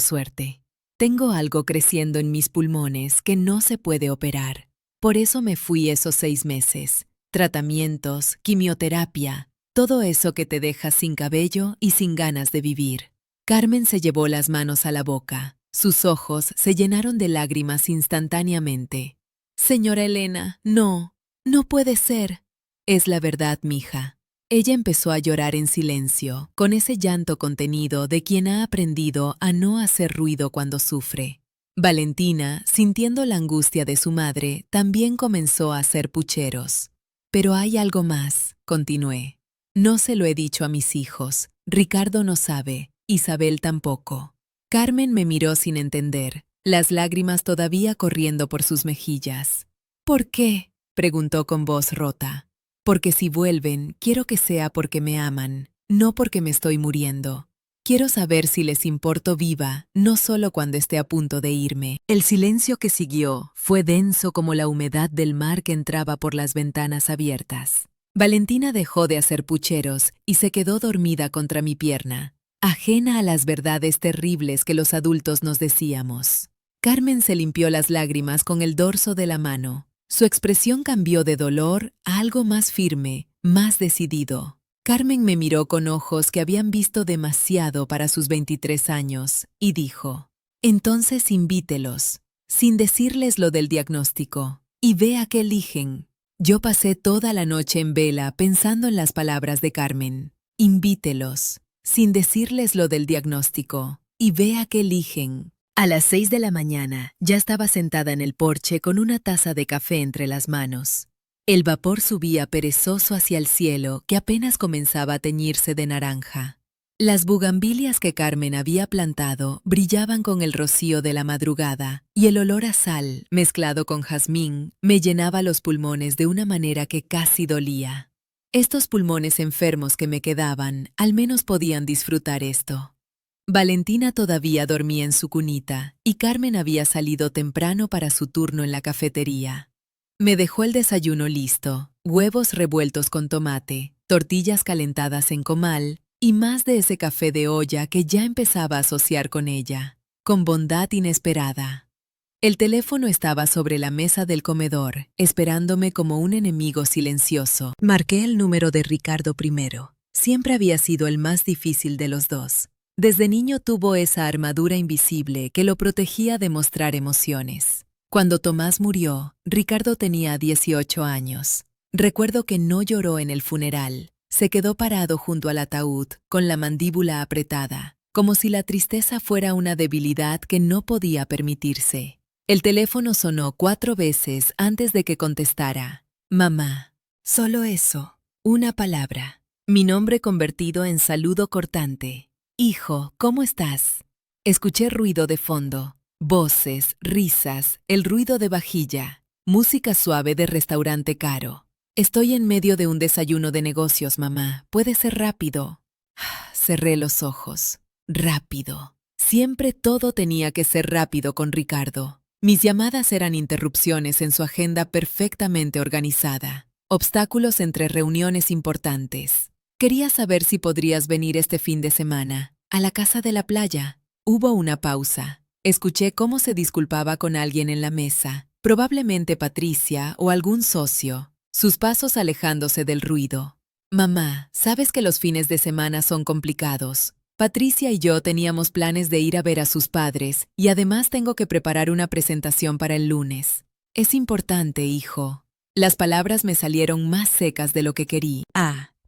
suerte. Tengo algo creciendo en mis pulmones que no se puede operar. Por eso me fui esos 6 meses. Tratamientos, quimioterapia, todo eso que te deja sin cabello y sin ganas de vivir. Carmen se llevó las manos a la boca. Sus ojos se llenaron de lágrimas instantáneamente. Señora Elena, no puede ser. Es la verdad, mija. Ella empezó a llorar en silencio, con ese llanto contenido de quien ha aprendido a no hacer ruido cuando sufre. Valentina, sintiendo la angustia de su madre, también comenzó a hacer pucheros. Pero hay algo más, continué. No se lo he dicho a mis hijos. Ricardo no sabe, Isabel tampoco. Carmen me miró sin entender, las lágrimas todavía corriendo por sus mejillas. ¿Por qué? preguntó con voz rota. Porque si vuelven, quiero que sea porque me aman, no porque me estoy muriendo. Quiero saber si les importo viva, no solo cuando esté a punto de irme. El silencio que siguió fue denso como la humedad del mar que entraba por las ventanas abiertas. Valentina dejó de hacer pucheros y se quedó dormida contra mi pierna, ajena a las verdades terribles que los adultos nos decíamos. Carmen se limpió las lágrimas con el dorso de la mano. Su expresión cambió de dolor a algo más firme, más decidido. Carmen me miró con ojos que habían visto demasiado para sus 23 años y dijo: «Entonces invítelos, sin decirles lo del diagnóstico, y vea qué eligen». Yo pasé toda la noche en vela pensando en las palabras de Carmen. Invítelos, sin decirles lo del diagnóstico, y vea qué eligen. A las 6 de la mañana ya estaba sentada en el porche con una taza de café entre las manos. El vapor subía perezoso hacia el cielo que apenas comenzaba a teñirse de naranja. Las bugambilias que Carmen había plantado brillaban con el rocío de la madrugada y el olor a sal, mezclado con jazmín, me llenaba los pulmones de una manera que casi dolía. Estos pulmones enfermos que me quedaban, al menos podían disfrutar esto. Valentina todavía dormía en su cunita y Carmen había salido temprano para su turno en la cafetería. Me dejó el desayuno listo, huevos revueltos con tomate, tortillas calentadas en comal y más de ese café de olla que ya empezaba a asociar con ella, con bondad inesperada. El teléfono estaba sobre la mesa del comedor, esperándome como un enemigo silencioso. Marqué el número de Ricardo primero. Siempre había sido el más difícil de los dos. Desde niño tuvo esa armadura invisible que lo protegía de mostrar emociones. Cuando Tomás murió, Ricardo tenía 18 años. Recuerdo que no lloró en el funeral. Se quedó parado junto al ataúd, con la mandíbula apretada, como si la tristeza fuera una debilidad que no podía permitirse. El teléfono sonó 4 veces antes de que contestara. Mamá. Solo eso. Una palabra. Mi nombre convertido en saludo cortante. Hijo, ¿cómo estás? Escuché ruido de fondo. Voces, risas, el ruido de vajilla, música suave de restaurante caro. Estoy en medio de un desayuno de negocios, mamá. Puede ser rápido. Cerré los ojos. Rápido. Siempre todo tenía que ser rápido con Ricardo. Mis llamadas eran interrupciones en su agenda perfectamente organizada. Obstáculos entre reuniones importantes. Quería saber si podrías venir este fin de semana, a la casa de la playa. Hubo una pausa. Escuché cómo se disculpaba con alguien en la mesa, probablemente Patricia o algún socio, sus pasos alejándose del ruido. Mamá, sabes que los fines de semana son complicados. Patricia y yo teníamos planes de ir a ver a sus padres y además tengo que preparar una presentación para el lunes. Es importante, hijo. Las palabras me salieron más secas de lo que quería.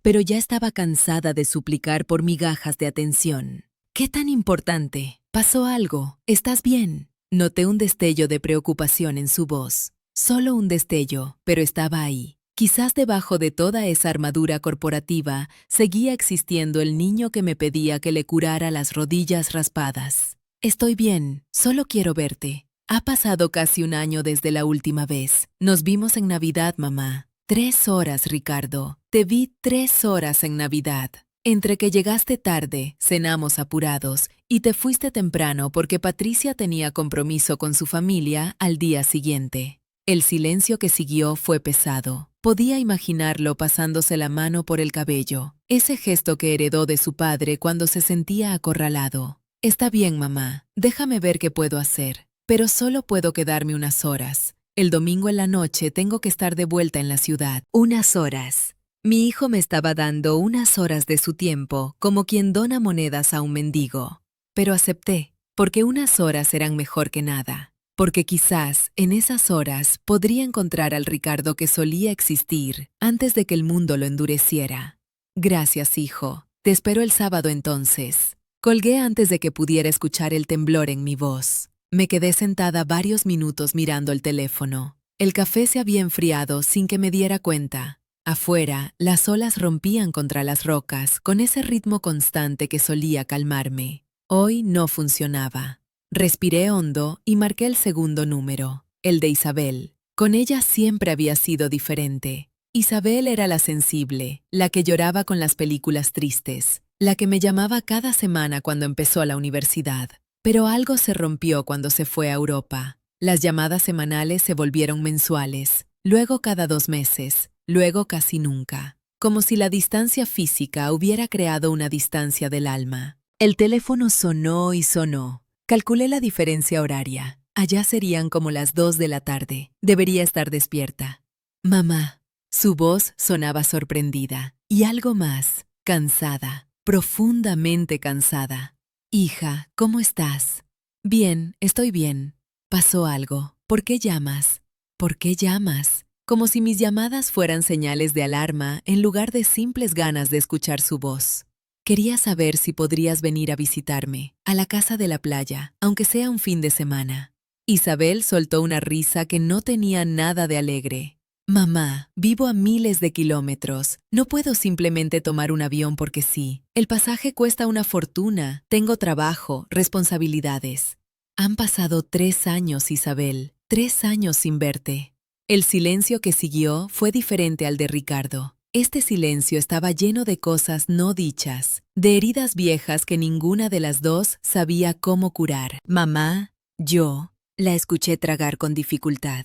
Pero ya estaba cansada de suplicar por migajas de atención. ¿Qué tan importante? ¿Pasó algo? ¿Estás bien? Noté un destello de preocupación en su voz. Solo un destello, pero estaba ahí. Quizás debajo de toda esa armadura corporativa seguía existiendo el niño que me pedía que le curara las rodillas raspadas. Estoy bien, solo quiero verte. Ha pasado casi un año desde la última vez. Nos vimos en Navidad, mamá. 3 horas, Ricardo. Te vi 3 horas en Navidad. Entre que llegaste tarde, cenamos apurados, y te fuiste temprano porque Patricia tenía compromiso con su familia al día siguiente. El silencio que siguió fue pesado. Podía imaginarlo pasándose la mano por el cabello, ese gesto que heredó de su padre cuando se sentía acorralado. Está bien, mamá, déjame ver qué puedo hacer, pero solo puedo quedarme unas horas. El domingo en la noche tengo que estar de vuelta en la ciudad. Unas horas. Mi hijo me estaba dando unas horas de su tiempo, como quien dona monedas a un mendigo. Pero acepté, porque unas horas eran mejor que nada. Porque quizás, en esas horas, podría encontrar al Ricardo que solía existir antes de que el mundo lo endureciera. Gracias, hijo. Te espero el sábado entonces. Colgué antes de que pudiera escuchar el temblor en mi voz. Me quedé sentada varios minutos mirando el teléfono. El café se había enfriado sin que me diera cuenta. Afuera, las olas rompían contra las rocas con ese ritmo constante que solía calmarme. Hoy no funcionaba. Respiré hondo y marqué el segundo número, el de Isabel. Con ella siempre había sido diferente. Isabel era la sensible, la que lloraba con las películas tristes, la que me llamaba cada semana cuando empezó la universidad. Pero algo se rompió cuando se fue a Europa. Las llamadas semanales se volvieron mensuales, luego cada 2 meses, luego casi nunca, como si la distancia física hubiera creado una distancia del alma. El teléfono sonó y sonó. Calculé la diferencia horaria. Allá serían como las 2 de la tarde. Debería estar despierta. Mamá. Su voz sonaba sorprendida. Y algo más, cansada, profundamente cansada. Hija, ¿cómo estás? Bien, estoy bien. Pasó algo. ¿Por qué llamas? ¿Por qué llamas? Como si mis llamadas fueran señales de alarma en lugar de simples ganas de escuchar su voz. Quería saber si podrías venir a visitarme, a la casa de la playa, aunque sea un fin de semana. Isabel soltó una risa que no tenía nada de alegre. Mamá, vivo a miles de kilómetros. No puedo simplemente tomar un avión porque sí. El pasaje cuesta una fortuna. Tengo trabajo, responsabilidades. Han pasado 3 años, Isabel. 3 años sin verte. El silencio que siguió fue diferente al de Ricardo. Este silencio estaba lleno de cosas no dichas, de heridas viejas que ninguna de las dos sabía cómo curar. Mamá, yo, la escuché tragar con dificultad.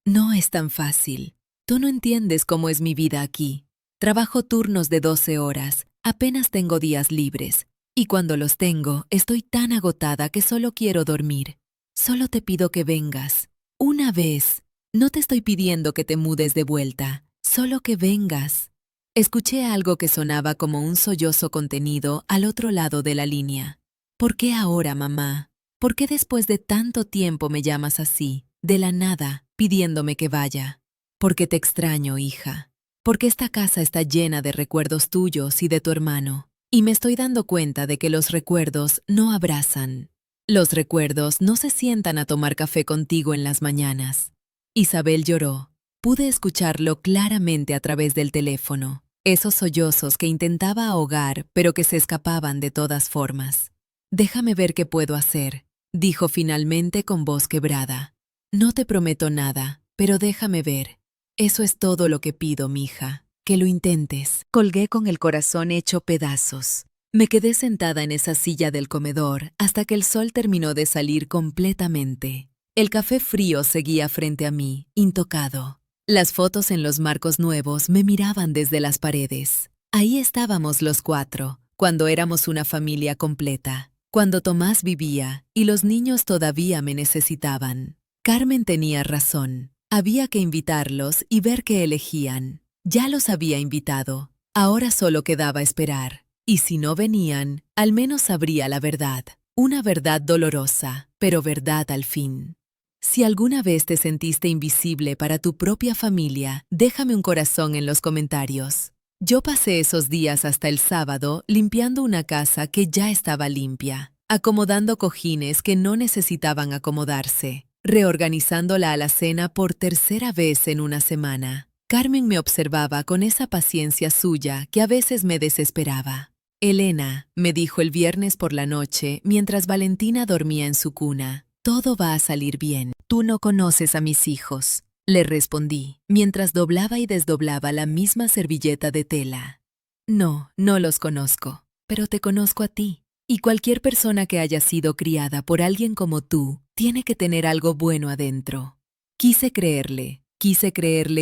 No es tan fácil. Tú no entiendes cómo es mi vida aquí. Trabajo turnos de 12 horas, apenas tengo días libres. Y cuando los tengo, estoy tan agotada que solo quiero dormir. Solo te pido que vengas. Una vez. No te estoy pidiendo que te mudes de vuelta, solo que vengas. Escuché algo que sonaba como un sollozo contenido al otro lado de la línea. ¿Por qué ahora, mamá? ¿Por qué después de tanto tiempo me llamas así, de la nada, pidiéndome que vaya? Porque te extraño, hija. Porque esta casa está llena de recuerdos tuyos y de tu hermano. Y me estoy dando cuenta de que los recuerdos no abrazan. Los recuerdos no se sientan a tomar café contigo en las mañanas. Isabel lloró. Pude escucharlo claramente a través del teléfono. Esos sollozos que intentaba ahogar, pero que se escapaban de todas formas. Déjame ver qué puedo hacer, dijo finalmente con voz quebrada. No te prometo nada, pero déjame ver. Eso es todo lo que pido, mija. Que lo intentes. Colgué con el corazón hecho pedazos. Me quedé sentada en esa silla del comedor hasta que el sol terminó de salir completamente. El café frío seguía frente a mí, intocado. Las fotos en los marcos nuevos me miraban desde las paredes. Ahí estábamos los 4, cuando éramos una familia completa, cuando Tomás vivía y los niños todavía me necesitaban. Carmen tenía razón. Había que invitarlos y ver qué elegían. Ya los había invitado. Ahora solo quedaba esperar. Y si no venían, al menos sabría la verdad. Una verdad dolorosa, pero verdad al fin. Si alguna vez te sentiste invisible para tu propia familia, déjame un corazón en los comentarios. Yo pasé esos días hasta el sábado limpiando una casa que ya estaba limpia, acomodando cojines que no necesitaban acomodarse, reorganizando la alacena por 3.ª vez en una semana. Carmen me observaba con esa paciencia suya que a veces me desesperaba. Elena, me dijo el viernes por la noche mientras Valentina dormía en su cuna, todo va a salir bien. Tú no conoces a mis hijos, le respondí, mientras doblaba y desdoblaba la misma servilleta de tela. No, no los conozco, pero te conozco a ti. Y cualquier persona que haya sido criada por alguien como tú, tiene que tener algo bueno adentro. Quise creerle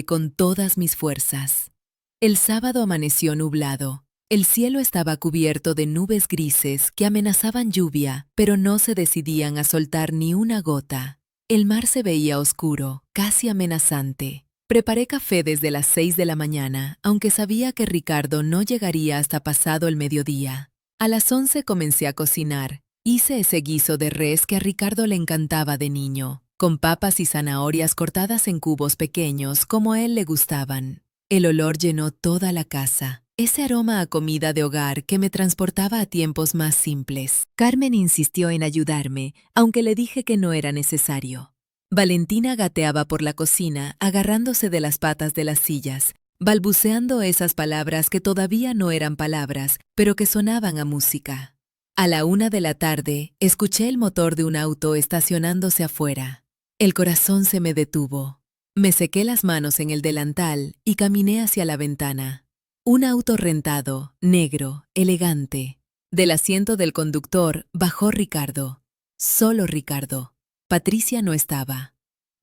con todas mis fuerzas. El sábado amaneció nublado. El cielo estaba cubierto de nubes grises que amenazaban lluvia, pero no se decidían a soltar ni una gota. El mar se veía oscuro, casi amenazante. Preparé café desde las 6 de la mañana, aunque sabía que Ricardo no llegaría hasta pasado el mediodía. A las 11 comencé a cocinar. Hice ese guiso de res que a Ricardo le encantaba de niño, con papas y zanahorias cortadas en cubos pequeños como a él le gustaban. El olor llenó toda la casa. Ese aroma a comida de hogar que me transportaba a tiempos más simples. Carmen insistió en ayudarme, aunque le dije que no era necesario. Valentina gateaba por la cocina, agarrándose de las patas de las sillas, balbuceando esas palabras que todavía no eran palabras, pero que sonaban a música. A la 1 de la tarde, escuché el motor de un auto estacionándose afuera. El corazón se me detuvo. Me sequé las manos en el delantal y caminé hacia la ventana. Un auto rentado, negro, elegante. Del asiento del conductor bajó Ricardo. Solo Ricardo. Patricia no estaba.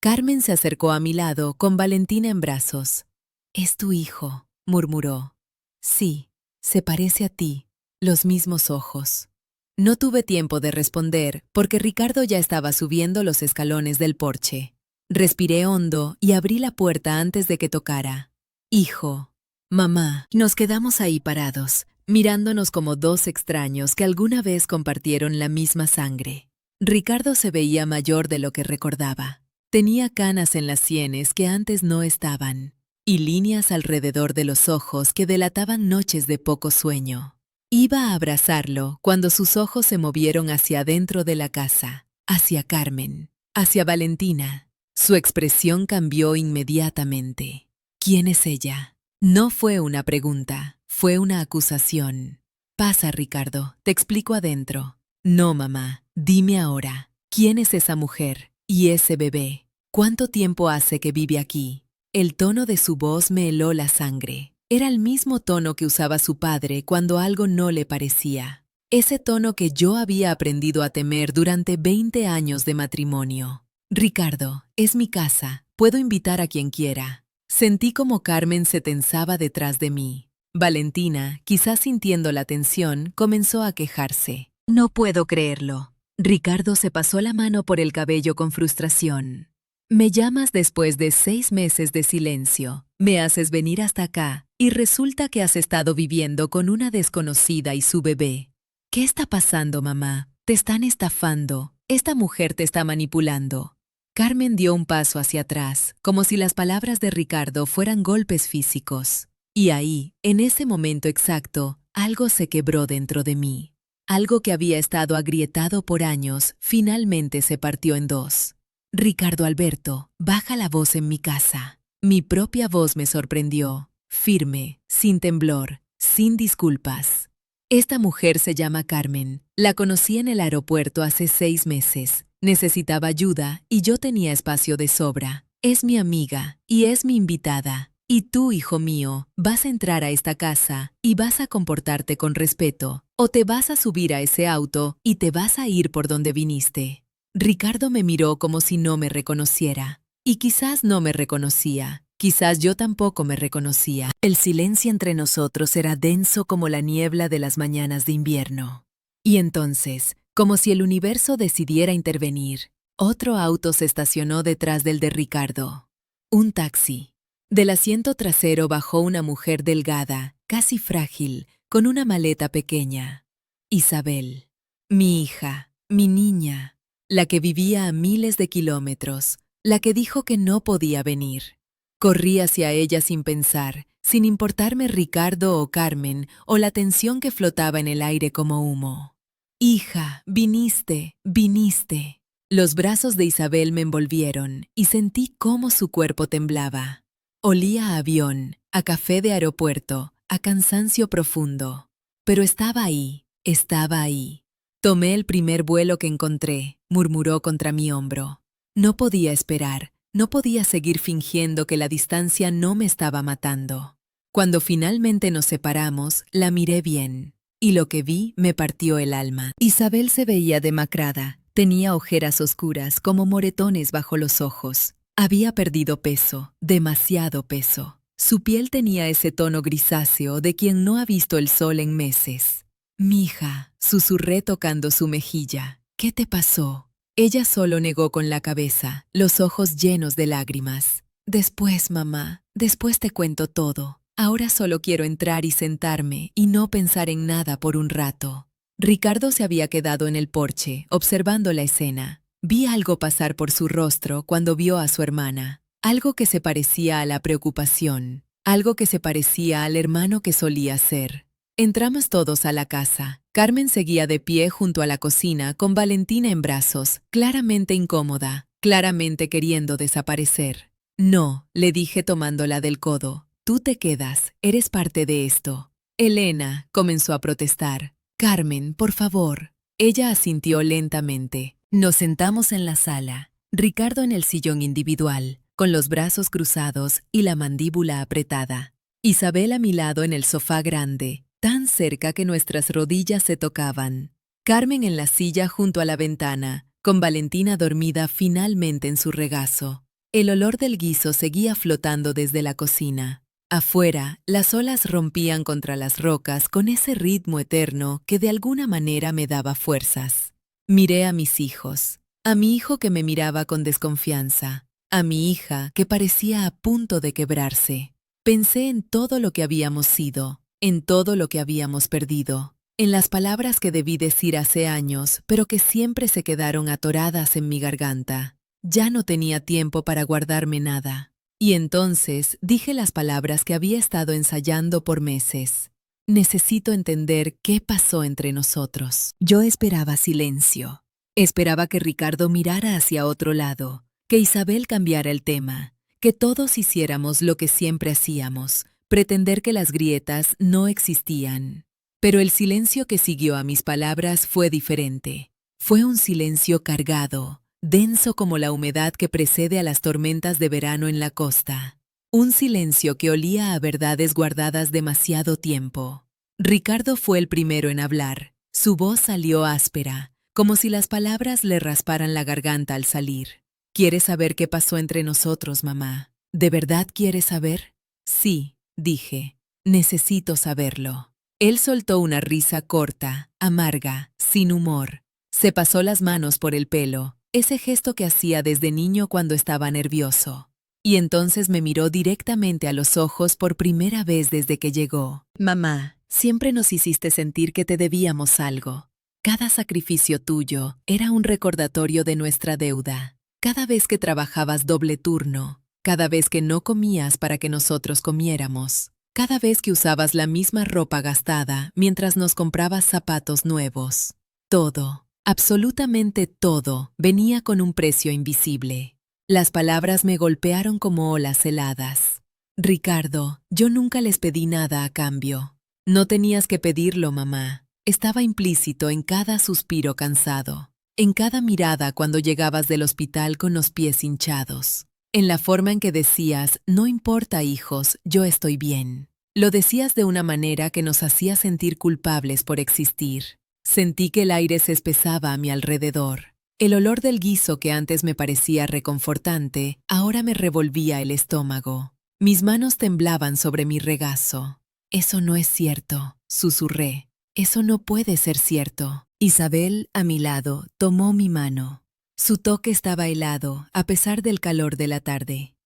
Carmen se acercó a mi lado con Valentina en brazos. «Es tu hijo», murmuró. «Sí, se parece a ti, los mismos ojos». No tuve tiempo de responder porque Ricardo ya estaba subiendo los escalones del porche. Respiré hondo y abrí la puerta antes de que tocara. «Hijo, mamá», nos quedamos ahí parados, mirándonos como dos extraños que alguna vez compartieron la misma sangre. Ricardo se veía mayor de lo que recordaba. Tenía canas en las sienes que antes no estaban, y líneas alrededor de los ojos que delataban noches de poco sueño. Iba a abrazarlo cuando sus ojos se movieron hacia adentro de la casa, hacia Carmen, hacia Valentina. Su expresión cambió inmediatamente. ¿Quién es ella? No fue una pregunta, fue una acusación. «Pasa, Ricardo, te explico adentro». «No, mamá, dime ahora, ¿quién es esa mujer y ese bebé? ¿Cuánto tiempo hace que vive aquí?» El tono de su voz me heló la sangre. Era el mismo tono que usaba su padre cuando algo no le parecía. Ese tono que yo había aprendido a temer durante 20 años de matrimonio. «Ricardo, es mi casa, puedo invitar a quien quiera». Sentí como Carmen se tensaba detrás de mí. Valentina, quizás sintiendo la tensión, comenzó a quejarse. «No puedo creerlo». Ricardo se pasó la mano por el cabello con frustración. «Me llamas después de 6 meses de silencio. Me haces venir hasta acá y resulta que has estado viviendo con una desconocida y su bebé. ¿Qué está pasando, mamá? Te están estafando. Esta mujer te está manipulando». Carmen dio un paso hacia atrás, como si las palabras de Ricardo fueran golpes físicos. Y ahí, en ese momento exacto, algo se quebró dentro de mí. Algo que había estado agrietado por años, finalmente se partió en dos. «Ricardo Alberto, baja la voz en mi casa». Mi propia voz me sorprendió, firme, sin temblor, sin disculpas. «Esta mujer se llama Carmen. La conocí en el aeropuerto hace 6 meses. Necesitaba ayuda y yo tenía espacio de sobra. Es mi amiga y es mi invitada. Y tú, hijo mío, vas a entrar a esta casa y vas a comportarte con respeto, o te vas a subir a ese auto y te vas a ir por donde viniste». Ricardo me miró como si no me reconociera. Y quizás no me reconocía. Quizás yo tampoco me reconocía. El silencio entre nosotros era denso como la niebla de las mañanas de invierno. Y entonces, como si el universo decidiera intervenir, otro auto se estacionó detrás del de Ricardo. Un taxi. Del asiento trasero bajó una mujer delgada, casi frágil, con una maleta pequeña. Isabel. Mi hija, mi niña, la que vivía a miles de kilómetros, la que dijo que no podía venir. Corrí hacia ella sin pensar, sin importarme Ricardo o Carmen o la tensión que flotaba en el aire como humo. «Hija, viniste, viniste». Los brazos de Isabel me envolvieron y sentí cómo su cuerpo temblaba. Olía a avión, a café de aeropuerto, a cansancio profundo. Pero estaba ahí, estaba ahí. «Tomé el primer vuelo que encontré», murmuró contra mi hombro. No podía esperar, no podía seguir fingiendo que la distancia no me estaba matando. Cuando finalmente nos separamos, la miré bien, y lo que vi me partió el alma. Isabel se veía demacrada, tenía ojeras oscuras como moretones bajo los ojos. Había perdido peso, demasiado peso. Su piel tenía ese tono grisáceo de quien no ha visto el sol en meses. «Mija», susurré tocando su mejilla, «¿qué te pasó?». Ella solo negó con la cabeza, los ojos llenos de lágrimas. «Después, mamá, después te cuento todo. Ahora solo quiero entrar y sentarme y no pensar en nada por un rato». Ricardo se había quedado en el porche, observando la escena. Vi algo pasar por su rostro cuando vio a su hermana. Algo que se parecía a la preocupación. Algo que se parecía al hermano que solía ser. Entramos todos a la casa. Carmen seguía de pie junto a la cocina con Valentina en brazos, claramente incómoda, claramente queriendo desaparecer. «No», le dije tomándola del codo, «tú te quedas, eres parte de esto». «Elena», comenzó a protestar. «Carmen, por favor». Ella asintió lentamente. Nos sentamos en la sala, Ricardo en el sillón individual, con los brazos cruzados y la mandíbula apretada. Isabel a mi lado en el sofá grande, tan cerca que nuestras rodillas se tocaban. Carmen en la silla junto a la ventana, con Valentina dormida finalmente en su regazo. El olor del guiso seguía flotando desde la cocina. Afuera, las olas rompían contra las rocas con ese ritmo eterno que de alguna manera me daba fuerzas. Miré a mis hijos, a mi hijo que me miraba con desconfianza, a mi hija que parecía a punto de quebrarse. Pensé en todo lo que habíamos sido, en todo lo que habíamos perdido, en las palabras que debí decir hace años, pero que siempre se quedaron atoradas en mi garganta. Ya no tenía tiempo para guardarme nada. Y entonces dije las palabras que había estado ensayando por meses. Necesito entender qué pasó entre nosotros. Yo esperaba silencio. Esperaba que Ricardo mirara hacia otro lado, que Isabel cambiara el tema, que todos hiciéramos lo que siempre hacíamos, pretender que las grietas no existían. Pero el silencio que siguió a mis palabras fue diferente. Fue un silencio cargado, denso como la humedad que precede a las tormentas de verano en la costa. Un silencio que olía a verdades guardadas demasiado tiempo. Ricardo fue el primero en hablar. Su voz salió áspera, como si las palabras le rasparan la garganta al salir. ¿Quieres saber qué pasó entre nosotros, mamá? ¿De verdad quieres saber? Sí, dije. Necesito saberlo. Él soltó una risa corta, amarga, sin humor. Se pasó las manos por el pelo, ese gesto que hacía desde niño cuando estaba nervioso. Y entonces me miró directamente a los ojos por primera vez desde que llegó. Mamá, siempre nos hiciste sentir que te debíamos algo. Cada sacrificio tuyo era un recordatorio de nuestra deuda. Cada vez que trabajabas doble turno, cada vez que no comías para que nosotros comiéramos, cada vez que usabas la misma ropa gastada mientras nos comprabas zapatos nuevos. Todo, absolutamente todo, venía con un precio invisible. Las palabras me golpearon como olas heladas. Ricardo, yo nunca les pedí nada a cambio. No tenías que pedirlo, mamá. Estaba implícito en cada suspiro cansado, en cada mirada cuando llegabas del hospital con los pies hinchados, en la forma en que decías, no importa, hijos, yo estoy bien. Lo decías de una manera que nos hacía sentir culpables por existir. Sentí que el aire se espesaba a mi alrededor. El olor del guiso que antes me parecía reconfortante, ahora me revolvía el estómago. Mis manos temblaban sobre mi regazo. Eso no es cierto, susurré. Eso no puede ser cierto. Isabel, a mi lado, tomó mi mano. Su toque estaba helado, a pesar del calor de la tarde.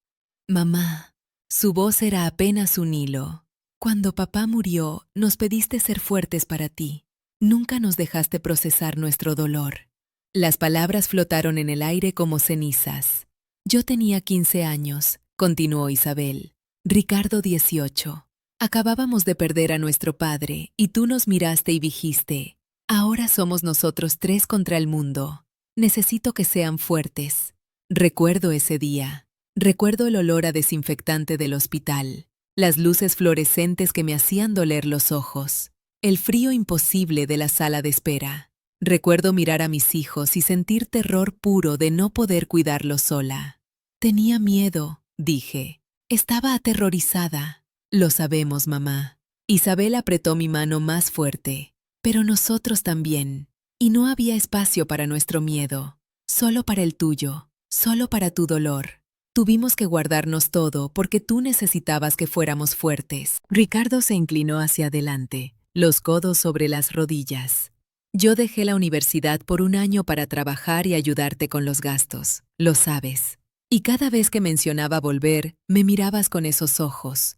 Mamá, su voz era apenas un hilo. Cuando papá murió, nos pediste ser fuertes para ti. Nunca nos dejaste procesar nuestro dolor. Las palabras flotaron en el aire como cenizas. Yo tenía 15 años, continuó Isabel. Ricardo 18. Acabábamos de perder a nuestro padre y tú nos miraste y dijiste, ahora somos nosotros tres contra el mundo. Necesito que sean fuertes. Recuerdo ese día. Recuerdo el olor a desinfectante del hospital, las luces fluorescentes que me hacían doler los ojos, el frío imposible de la sala de espera. Recuerdo mirar a mis hijos y sentir terror puro de no poder cuidarlos sola. Tenía miedo, dije. Estaba aterrorizada. Lo sabemos, mamá. Isabel apretó mi mano más fuerte. Pero nosotros también. Y no había espacio para nuestro miedo. Solo para el tuyo. Solo para tu dolor. Tuvimos que guardarnos todo porque tú necesitabas que fuéramos fuertes. Ricardo se inclinó hacia adelante, los codos sobre las rodillas. Yo dejé la universidad por un año para trabajar y ayudarte con los gastos, lo sabes. Y cada vez que mencionaba volver, me mirabas con esos ojos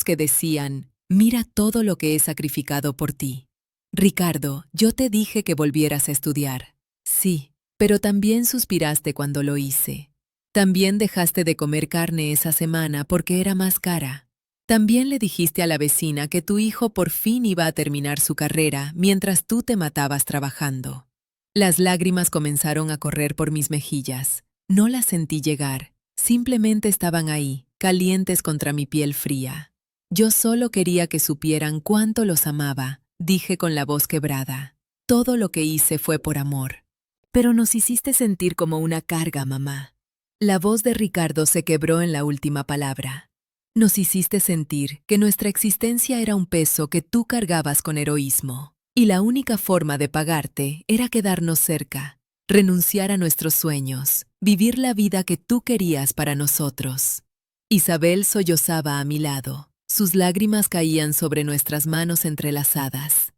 que decían, mira todo lo que he sacrificado por ti. Ricardo, yo te dije que volvieras a estudiar. Sí, pero también suspiraste cuando lo hice. También dejaste de comer carne esa semana porque era más cara. También le dijiste a la vecina que tu hijo por fin iba a terminar su carrera mientras tú te matabas trabajando. Las lágrimas comenzaron a correr por mis mejillas. No las sentí llegar, simplemente estaban ahí, calientes contra mi piel fría. Yo solo quería que supieran cuánto los amaba, dije con la voz quebrada. Todo lo que hice fue por amor. Pero nos hiciste sentir como una carga, mamá. La voz de Ricardo se quebró en la última palabra. Nos hiciste sentir que nuestra existencia era un peso que tú cargabas con heroísmo, y la única forma de pagarte era quedarnos cerca, renunciar a nuestros sueños, vivir la vida que tú querías para nosotros. Isabel sollozaba a mi lado. Sus lágrimas caían sobre nuestras manos entrelazadas.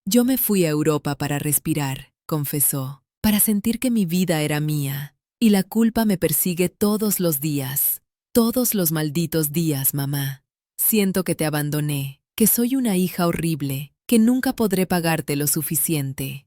Yo me fui a Europa para respirar, confesó, para sentir que mi vida era mía, y la culpa me persigue todos los días, todos los malditos días, mamá. Siento que te abandoné, que soy una hija horrible, que nunca podré pagarte lo suficiente.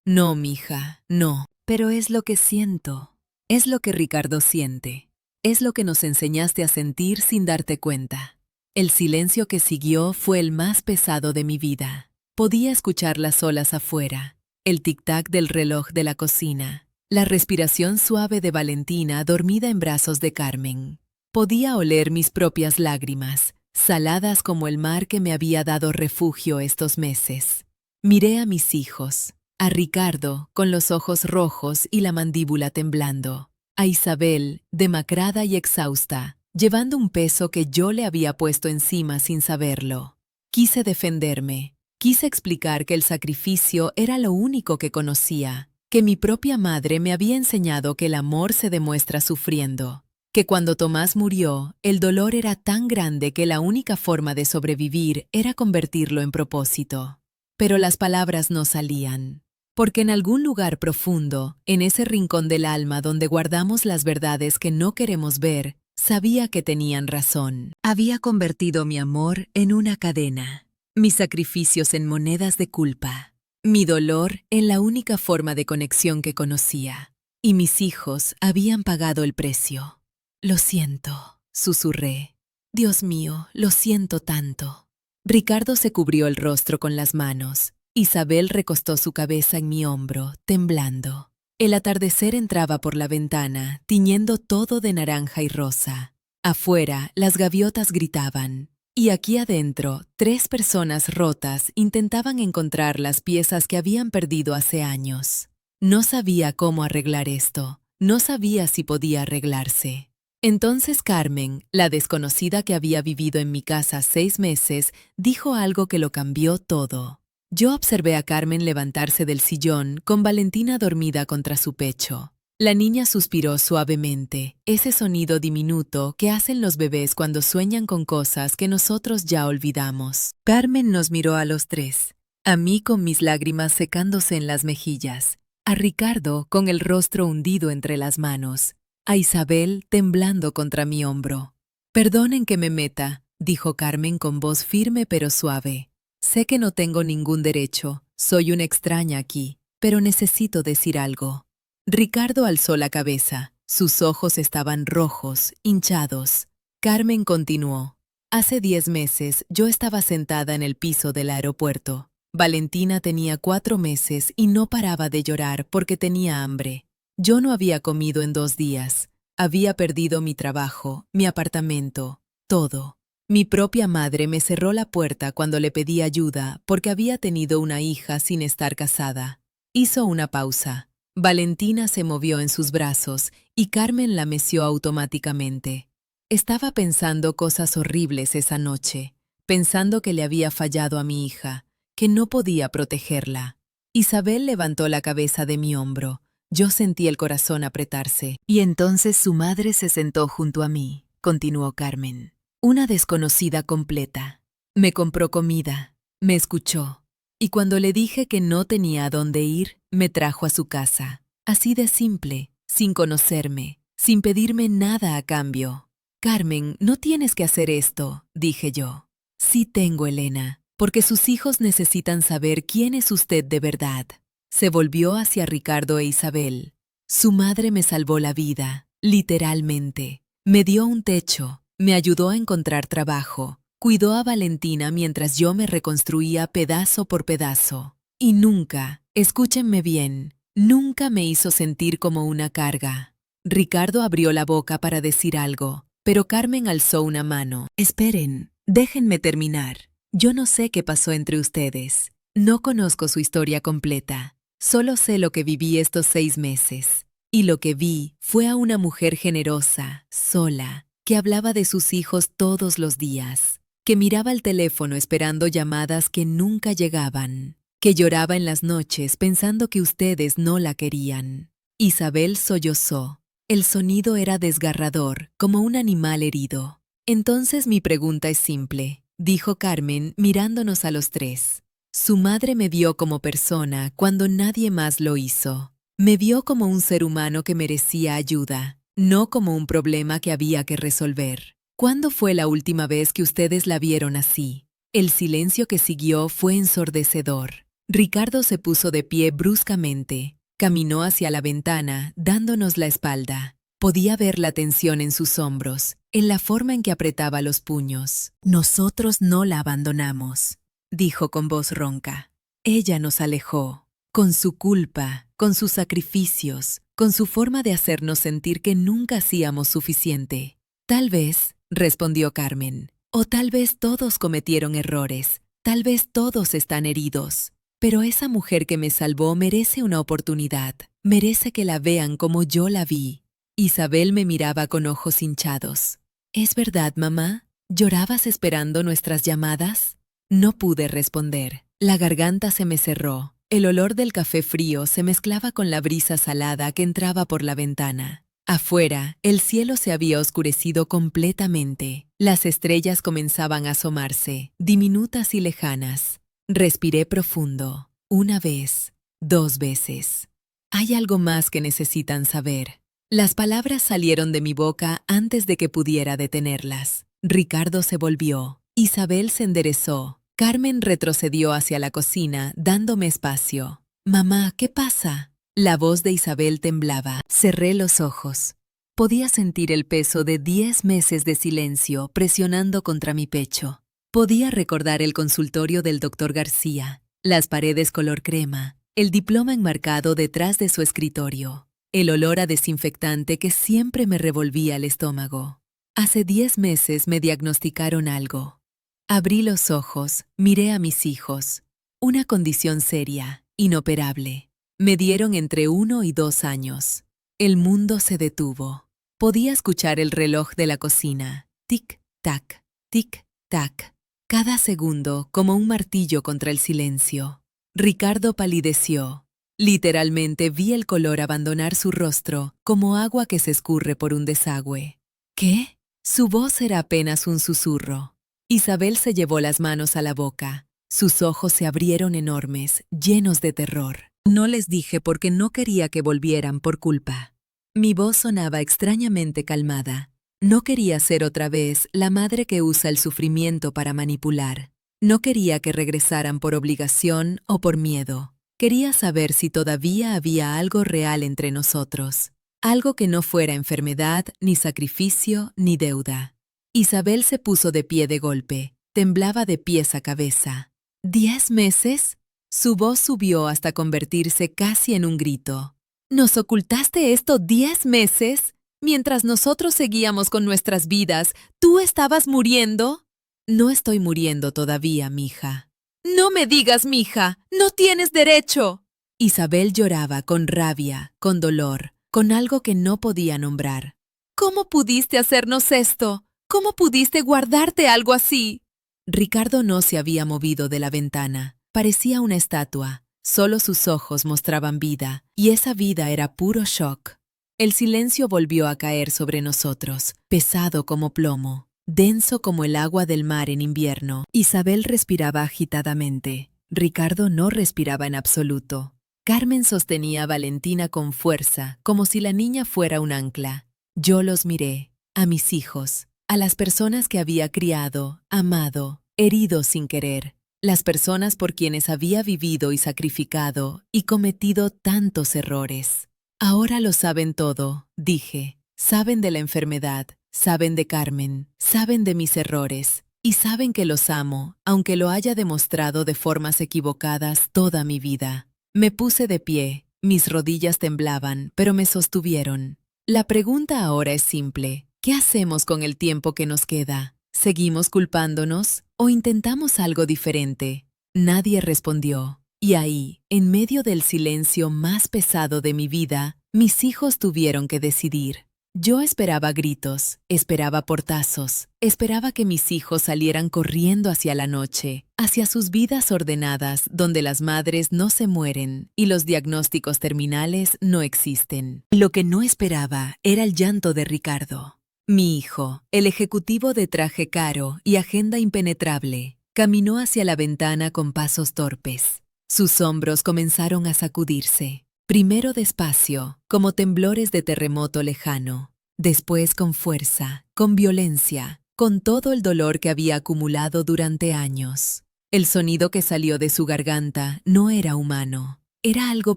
No, mija, no, pero es lo que siento, es lo que Ricardo siente, es lo que nos enseñaste a sentir sin darte cuenta. El silencio que siguió fue el más pesado de mi vida. Podía escuchar las olas afuera, el tic-tac del reloj de la cocina, la respiración suave de Valentina dormida en brazos de Carmen. Podía oler mis propias lágrimas, saladas como el mar que me había dado refugio estos meses. Miré a mis hijos, a Ricardo con los ojos rojos y la mandíbula temblando, a Isabel, demacrada y exhausta, llevando un peso que yo le había puesto encima sin saberlo. Quise defenderme. Quise explicar que el sacrificio era lo único que conocía, que mi propia madre me había enseñado que el amor se demuestra sufriendo, que cuando Tomás murió, el dolor era tan grande que la única forma de sobrevivir era convertirlo en propósito. Pero las palabras no salían, porque en algún lugar profundo, en ese rincón del alma donde guardamos las verdades que no queremos ver, sabía que tenían razón. Había convertido mi amor en una cadena. Mis sacrificios en monedas de culpa, mi dolor en la única forma de conexión que conocía, y mis hijos habían pagado el precio. Lo siento, susurré. Dios mío, lo siento tanto. Ricardo se cubrió el rostro con las manos. Isabel recostó su cabeza en mi hombro, temblando. El atardecer entraba por la ventana, tiñendo todo de naranja y rosa. Afuera, las gaviotas gritaban. Y aquí adentro, 3 personas rotas intentaban encontrar las piezas que habían perdido hace años. No sabía cómo arreglar esto, no sabía si podía arreglarse. Entonces Carmen, la desconocida que había vivido en mi casa 6 meses, dijo algo que lo cambió todo. Yo observé a Carmen levantarse del sillón con Valentina dormida contra su pecho. La niña suspiró suavemente, ese sonido diminuto que hacen los bebés cuando sueñan con cosas que nosotros ya olvidamos. Carmen nos miró a los 3, a mí con mis lágrimas secándose en las mejillas, a Ricardo con el rostro hundido entre las manos, a Isabel temblando contra mi hombro. «Perdonen que me meta», dijo Carmen con voz firme pero suave. «Sé que no tengo ningún derecho, soy una extraña aquí, pero necesito decir algo». Ricardo alzó la cabeza. Sus ojos estaban rojos, hinchados. Carmen continuó. Hace 10 meses yo estaba sentada en el piso del aeropuerto. Valentina tenía 4 meses y no paraba de llorar porque tenía hambre. Yo no había comido en 2 días. Había perdido mi trabajo, mi apartamento, todo. Mi propia madre me cerró la puerta cuando le pedí ayuda porque había tenido una hija sin estar casada. Hizo una pausa. Valentina se movió en sus brazos y Carmen la meció automáticamente. Estaba pensando cosas horribles esa noche, pensando que le había fallado a mi hija, que no podía protegerla. Isabel levantó la cabeza de mi hombro. Yo sentí el corazón apretarse. Y entonces su madre se sentó junto a mí, continuó Carmen. Una desconocida completa. Me compró comida, me escuchó. Y cuando le dije que no tenía a dónde ir, me trajo a su casa. Así de simple, sin conocerme, sin pedirme nada a cambio. «Carmen, no tienes que hacer esto», dije yo. «Sí tengo, Elena, porque sus hijos necesitan saber quién es usted de verdad». Se volvió hacia Ricardo e Isabel. Su madre me salvó la vida, literalmente. Me dio un techo, me ayudó a encontrar trabajo. Cuidó a Valentina mientras yo me reconstruía pedazo por pedazo. Y nunca, escúchenme bien, nunca me hizo sentir como una carga. Ricardo abrió la boca para decir algo, pero Carmen alzó una mano. «Esperen, déjenme terminar. Yo no sé qué pasó entre ustedes. No conozco su historia completa. Solo sé lo que viví estos 6 meses. Y lo que vi fue a una mujer generosa, sola, que hablaba de sus hijos todos los días, que miraba el teléfono esperando llamadas que nunca llegaban, que lloraba en las noches pensando que ustedes no la querían. Isabel sollozó. El sonido era desgarrador, como un animal herido. Entonces mi pregunta es simple, dijo Carmen mirándonos a los tres. Su madre me vio como persona cuando nadie más lo hizo. Me vio como un ser humano que merecía ayuda, no como un problema que había que resolver. ¿Cuándo fue la última vez que ustedes la vieron así? El silencio que siguió fue ensordecedor. Ricardo se puso de pie bruscamente. Caminó hacia la ventana, dándonos la espalda. Podía ver la tensión en sus hombros, en la forma en que apretaba los puños. Nosotros no la abandonamos, dijo con voz ronca. Ella nos alejó, con su culpa, con sus sacrificios, con su forma de hacernos sentir que nunca hacíamos suficiente. Tal vez, respondió Carmen, o tal vez todos cometieron errores, tal vez todos están heridos. Pero esa mujer que me salvó merece una oportunidad, merece que la vean como yo la vi. Isabel me miraba con ojos hinchados. ¿Es verdad, mamá? ¿Llorabas esperando nuestras llamadas? No pude responder. La garganta se me cerró. El olor del café frío se mezclaba con la brisa salada que entraba por la ventana. Afuera, el cielo se había oscurecido completamente. Las estrellas comenzaban a asomarse, diminutas y lejanas. Respiré profundo, una vez, 2 veces. Hay algo más que necesitan saber. Las palabras salieron de mi boca antes de que pudiera detenerlas. Ricardo se volvió. Isabel se enderezó. Carmen retrocedió hacia la cocina, dándome espacio. «Mamá, ¿qué pasa?» La voz de Isabel temblaba. Cerré los ojos. Podía sentir el peso de 10 meses de silencio presionando contra mi pecho. Podía recordar el consultorio del doctor García, las paredes color crema, el diploma enmarcado detrás de su escritorio, el olor a desinfectante que siempre me revolvía el estómago. Hace 10 meses me diagnosticaron algo. Abrí los ojos, miré a mis hijos. Una condición seria, inoperable. Me dieron entre 1 y 2 años. El mundo se detuvo. Podía escuchar el reloj de la cocina. Tic-tac, tic-tac. Cada segundo como un martillo contra el silencio. Ricardo palideció. Literalmente vi el color abandonar su rostro como agua que se escurre por un desagüe. ¿Qué? Su voz era apenas un susurro. Isabel se llevó las manos a la boca. Sus ojos se abrieron enormes, llenos de terror. No les dije porque no quería que volvieran por culpa. Mi voz sonaba extrañamente calmada. No quería ser otra vez la madre que usa el sufrimiento para manipular. No quería que regresaran por obligación o por miedo. Quería saber si todavía había algo real entre nosotros. Algo que no fuera enfermedad, ni sacrificio, ni deuda. Isabel se puso de pie de golpe. Temblaba de pies a cabeza. ¿10 meses? Su voz subió hasta convertirse casi en un grito. ¿Nos ocultaste esto 10 meses? Mientras nosotros seguíamos con nuestras vidas, ¿tú estabas muriendo? No estoy muriendo todavía, mija. ¡No me digas, mija! ¡No tienes derecho! Isabel lloraba con rabia, con dolor, con algo que no podía nombrar. ¿Cómo pudiste hacernos esto? ¿Cómo pudiste guardarte algo así? Ricardo no se había movido de la ventana. Parecía una estatua. Solo sus ojos mostraban vida, y esa vida era puro shock. El silencio volvió a caer sobre nosotros, pesado como plomo, denso como el agua del mar en invierno. Isabel respiraba agitadamente. Ricardo no respiraba en absoluto. Carmen sostenía a Valentina con fuerza, como si la niña fuera un ancla. Yo los miré, a mis hijos, a las personas que había criado, amado, herido sin querer, las personas por quienes había vivido y sacrificado y cometido tantos errores. Ahora lo saben todo, dije. Saben de la enfermedad, saben de Carmen, saben de mis errores, y saben que los amo, aunque lo haya demostrado de formas equivocadas toda mi vida. Me puse de pie, mis rodillas temblaban, pero me sostuvieron. La pregunta ahora es simple. ¿Qué hacemos con el tiempo que nos queda? ¿Seguimos culpándonos o intentamos algo diferente? Nadie respondió. Y ahí, en medio del silencio más pesado de mi vida, mis hijos tuvieron que decidir. Yo esperaba gritos, esperaba portazos, esperaba que mis hijos salieran corriendo hacia la noche, hacia sus vidas ordenadas donde las madres no se mueren y los diagnósticos terminales no existen. Lo que no esperaba era el llanto de Ricardo. Mi hijo, el ejecutivo de traje caro y agenda impenetrable, caminó hacia la ventana con pasos torpes. Sus hombros comenzaron a sacudirse, primero despacio, como temblores de terremoto lejano, después con fuerza, con violencia, con todo el dolor que había acumulado durante años. El sonido que salió de su garganta no era humano, era algo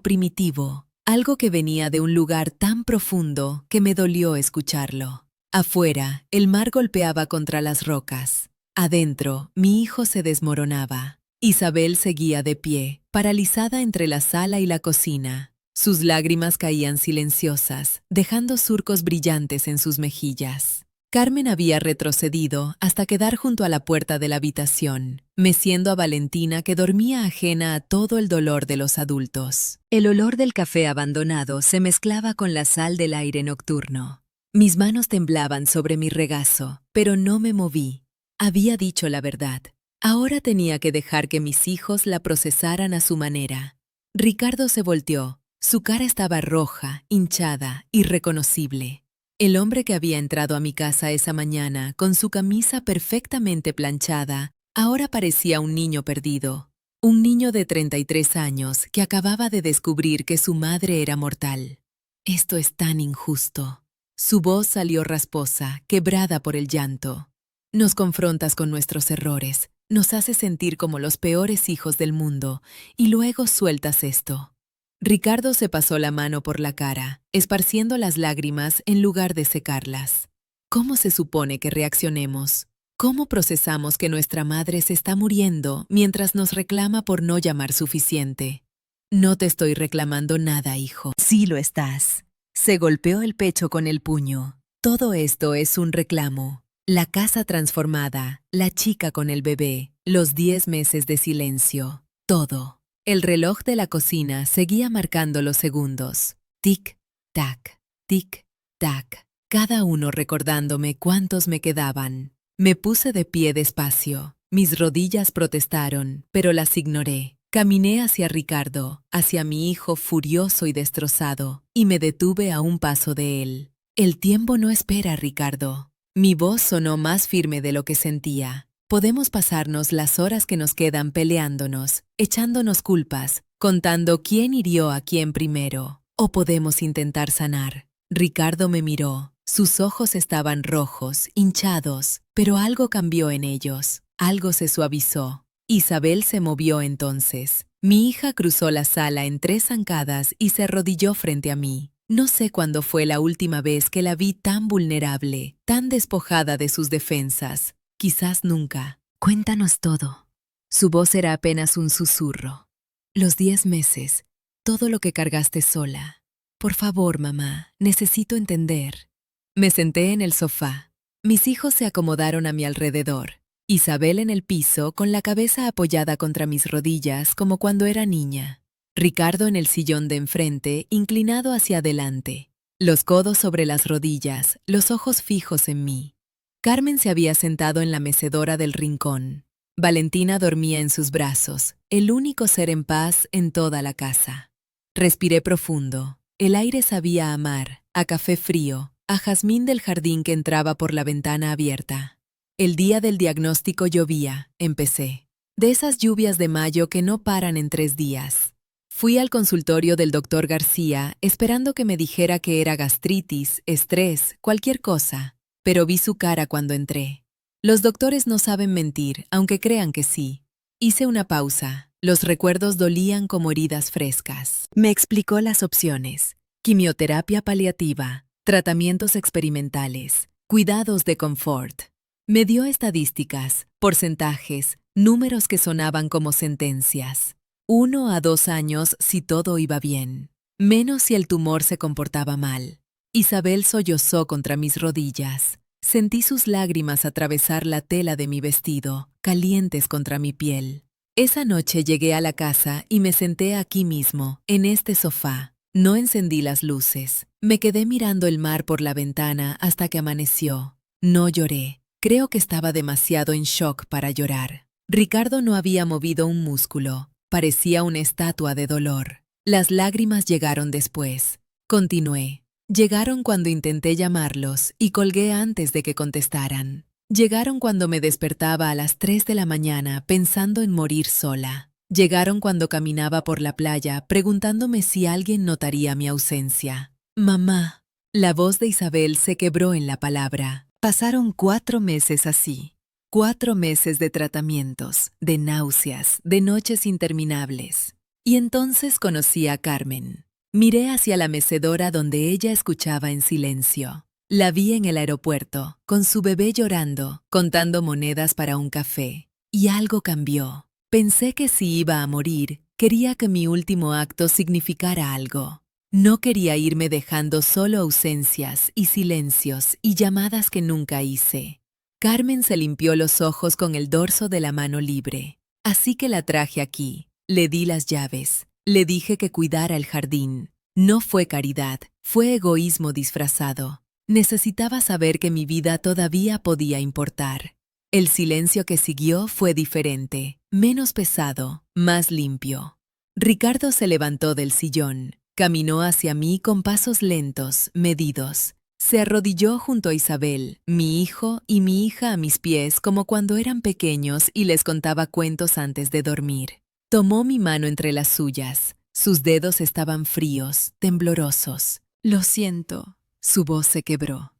primitivo, algo que venía de un lugar tan profundo que me dolió escucharlo. Afuera, el mar golpeaba contra las rocas. Adentro, mi hijo se desmoronaba. Isabel seguía de pie, paralizada entre la sala y la cocina. Sus lágrimas caían silenciosas, dejando surcos brillantes en sus mejillas. Carmen había retrocedido hasta quedar junto a la puerta de la habitación, meciendo a Valentina que dormía ajena a todo el dolor de los adultos. El olor del café abandonado se mezclaba con la sal del aire nocturno. Mis manos temblaban sobre mi regazo, pero no me moví. Había dicho la verdad. Ahora tenía que dejar que mis hijos la procesaran a su manera. Ricardo se volteó. Su cara estaba roja, hinchada, irreconocible. El hombre que había entrado a mi casa esa mañana, con su camisa perfectamente planchada, ahora parecía un niño perdido. Un niño de 33 años que acababa de descubrir que su madre era mortal. Esto es tan injusto. Su voz salió rasposa, quebrada por el llanto. Nos confrontas con nuestros errores, nos haces sentir como los peores hijos del mundo, y luego sueltas esto. Ricardo se pasó la mano por la cara, esparciendo las lágrimas en lugar de secarlas. ¿Cómo se supone que reaccionemos? ¿Cómo procesamos que nuestra madre se está muriendo mientras nos reclama por no llamar suficiente? No te estoy reclamando nada, hijo. Sí lo estás. Se golpeó el pecho con el puño. Todo esto es un reclamo. La casa transformada, la chica con el bebé, los 10 meses de silencio, todo. El reloj de la cocina seguía marcando los segundos. Tic, tac, tic, tac, cada uno recordándome cuántos me quedaban. Me puse de pie despacio. Mis rodillas protestaron, pero las ignoré. Caminé hacia Ricardo, hacia mi hijo furioso y destrozado, y me detuve a un paso de él. El tiempo no espera, Ricardo. Mi voz sonó más firme de lo que sentía. Podemos pasarnos las horas que nos quedan peleándonos, echándonos culpas, contando quién hirió a quién primero. O podemos intentar sanar. Ricardo me miró. Sus ojos estaban rojos, hinchados, pero algo cambió en ellos. Algo se suavizó. Isabel se movió entonces. Mi hija cruzó la sala en 3 zancadas y se arrodilló frente a mí. No sé cuándo fue la última vez que la vi tan vulnerable, tan despojada de sus defensas. Quizás nunca. Cuéntanos todo. Su voz era apenas un susurro. Los 10 meses, todo lo que cargaste sola. Por favor, mamá, necesito entender. Me senté en el sofá. Mis hijos se acomodaron a mi alrededor. Isabel en el piso, con la cabeza apoyada contra mis rodillas como cuando era niña. Ricardo en el sillón de enfrente, inclinado hacia adelante. Los codos sobre las rodillas, los ojos fijos en mí. Carmen se había sentado en la mecedora del rincón. Valentina dormía en sus brazos, el único ser en paz en toda la casa. Respiré profundo. El aire sabía a mar, a café frío, a jazmín del jardín que entraba por la ventana abierta. El día del diagnóstico llovía, empecé. De esas lluvias de mayo que no paran en 3 días. Fui al consultorio del doctor García esperando que me dijera que era gastritis, estrés, cualquier cosa, pero vi su cara cuando entré. Los doctores no saben mentir, aunque crean que sí. Hice una pausa. Los recuerdos dolían como heridas frescas. Me explicó las opciones: quimioterapia paliativa, tratamientos experimentales, cuidados de confort. Me dio estadísticas, porcentajes, números que sonaban como sentencias. 1 a 2 años si todo iba bien. Menos si el tumor se comportaba mal. Isabel sollozó contra mis rodillas. Sentí sus lágrimas atravesar la tela de mi vestido, calientes contra mi piel. Esa noche llegué a la casa y me senté aquí mismo, en este sofá. No encendí las luces. Me quedé mirando el mar por la ventana hasta que amaneció. No lloré. Creo que estaba demasiado en shock para llorar. Ricardo no había movido un músculo. Parecía una estatua de dolor. Las lágrimas llegaron después. Continué. Llegaron cuando intenté llamarlos y colgué antes de que contestaran. Llegaron cuando me despertaba a las 3 de la mañana pensando en morir sola. Llegaron cuando caminaba por la playa preguntándome si alguien notaría mi ausencia. Mamá. La voz de Isabel se quebró en la palabra. Pasaron 4 meses así. 4 meses de tratamientos, de náuseas, de noches interminables. Y entonces conocí a Carmen. Miré hacia la mecedora donde ella escuchaba en silencio. La vi en el aeropuerto, con su bebé llorando, contando monedas para un café. Y algo cambió. Pensé que si iba a morir, quería que mi último acto significara algo. No quería irme dejando solo ausencias y silencios y llamadas que nunca hice. Carmen se limpió los ojos con el dorso de la mano libre. Así que la traje aquí. Le di las llaves. Le dije que cuidara el jardín. No fue caridad, fue egoísmo disfrazado. Necesitaba saber que mi vida todavía podía importar. El silencio que siguió fue diferente, menos pesado, más limpio. Ricardo se levantó del sillón, caminó hacia mí con pasos lentos, medidos. Se arrodilló junto a Isabel, mi hijo y mi hija a mis pies como cuando eran pequeños y les contaba cuentos antes de dormir. Tomó mi mano entre las suyas. Sus dedos estaban fríos, temblorosos. Lo siento. Su voz se quebró.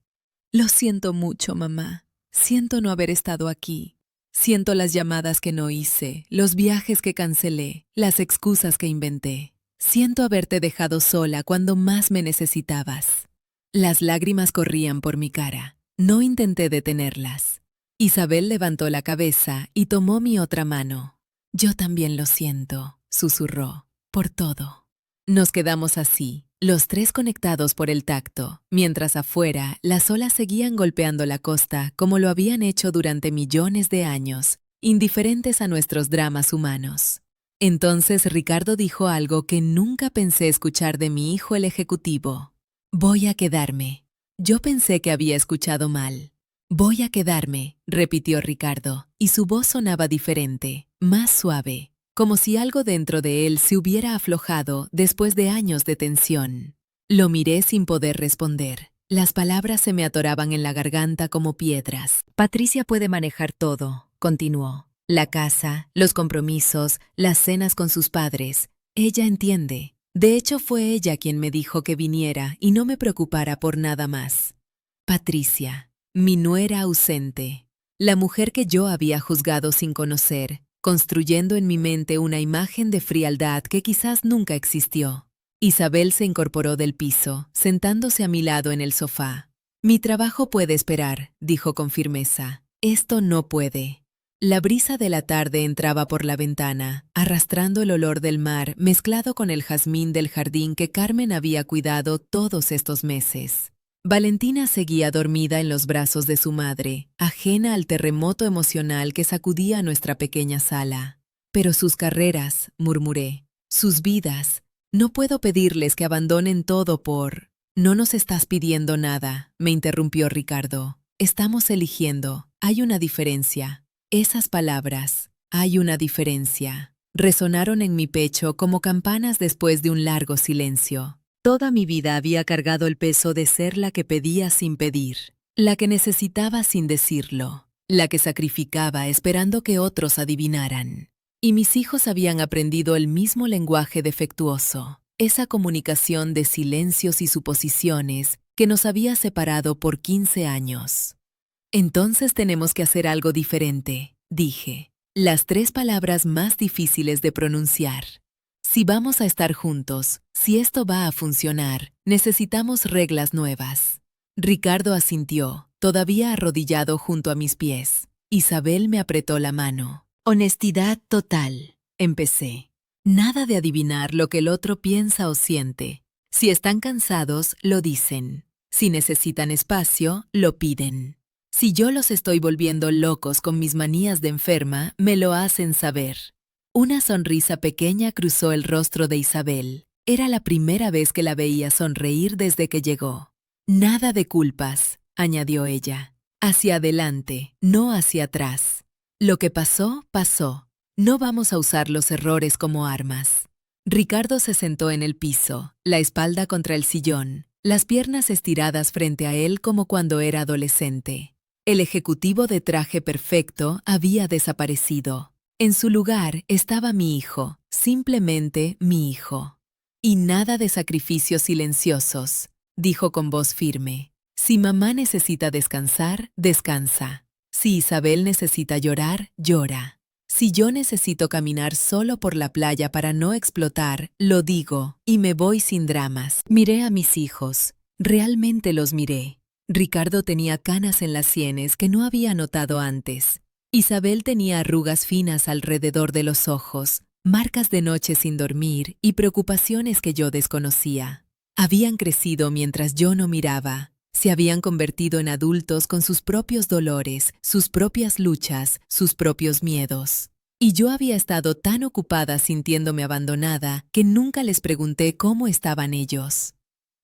Lo siento mucho, mamá. Siento no haber estado aquí. Siento las llamadas que no hice, los viajes que cancelé, las excusas que inventé. Siento haberte dejado sola cuando más me necesitabas. Las lágrimas corrían por mi cara. No intenté detenerlas. Isabel levantó la cabeza y tomó mi otra mano. Yo también lo siento, susurró, por todo. Nos quedamos así, los tres conectados por el tacto, mientras afuera las olas seguían golpeando la costa como lo habían hecho durante millones de años, indiferentes a nuestros dramas humanos. Entonces Ricardo dijo algo que nunca pensé escuchar de mi hijo el ejecutivo. Voy a quedarme. Yo pensé que había escuchado mal. Voy a quedarme, repitió Ricardo, y su voz sonaba diferente, más suave, como si algo dentro de él se hubiera aflojado después de años de tensión. Lo miré sin poder responder. Las palabras se me atoraban en la garganta como piedras. Patricia puede manejar todo, continuó. La casa, los compromisos, las cenas con sus padres. Ella entiende. De hecho, fue ella quien me dijo que viniera y no me preocupara por nada más. Patricia. Mi nuera ausente, la mujer que yo había juzgado sin conocer, construyendo en mi mente una imagen de frialdad que quizás nunca existió. Isabel se incorporó del piso, sentándose a mi lado en el sofá. Mi trabajo puede esperar, dijo con firmeza. Esto no puede. La brisa de la tarde entraba por la ventana, arrastrando el olor del mar mezclado con el jazmín del jardín que Carmen había cuidado todos estos meses. Valentina seguía dormida en los brazos de su madre, ajena al terremoto emocional que sacudía nuestra pequeña sala. Pero sus carreras, murmuré, sus vidas, no puedo pedirles que abandonen todo por... No nos estás pidiendo nada, me interrumpió Ricardo. Estamos eligiendo, hay una diferencia. Esas palabras, hay una diferencia, resonaron en mi pecho como campanas después de un largo silencio. Toda mi vida había cargado el peso de ser la que pedía sin pedir, la que necesitaba sin decirlo, la que sacrificaba esperando que otros adivinaran. Y mis hijos habían aprendido el mismo lenguaje defectuoso, esa comunicación de silencios y suposiciones que nos había separado por 15 años. Entonces tenemos que hacer algo diferente, dije. Las 3 palabras más difíciles de pronunciar. Si vamos a estar juntos, si esto va a funcionar, necesitamos reglas nuevas. Ricardo asintió, todavía arrodillado junto a mis pies. Isabel me apretó la mano. Honestidad total, empecé. Nada de adivinar lo que el otro piensa o siente. Si están cansados, lo dicen. Si necesitan espacio, lo piden. Si yo los estoy volviendo locos con mis manías de enferma, me lo hacen saber. Una sonrisa pequeña cruzó el rostro de Isabel. Era la primera vez que la veía sonreír desde que llegó. Nada de culpas, añadió ella. Hacia adelante, no hacia atrás. Lo que pasó, pasó. No vamos a usar los errores como armas. Ricardo se sentó en el piso, la espalda contra el sillón, las piernas estiradas frente a él como cuando era adolescente. El ejecutivo de traje perfecto había desaparecido. En su lugar estaba mi hijo, simplemente mi hijo. Y nada de sacrificios silenciosos, dijo con voz firme. Si mamá necesita descansar, descansa. Si Isabel necesita llorar, llora. Si yo necesito caminar solo por la playa para no explotar, lo digo, y me voy sin dramas. Miré a mis hijos. Realmente los miré. Ricardo tenía canas en las sienes que no había notado antes. Isabel tenía arrugas finas alrededor de los ojos, marcas de noche sin dormir y preocupaciones que yo desconocía. Habían crecido mientras yo no miraba. Se habían convertido en adultos con sus propios dolores, sus propias luchas, sus propios miedos. Y yo había estado tan ocupada sintiéndome abandonada que nunca les pregunté cómo estaban ellos.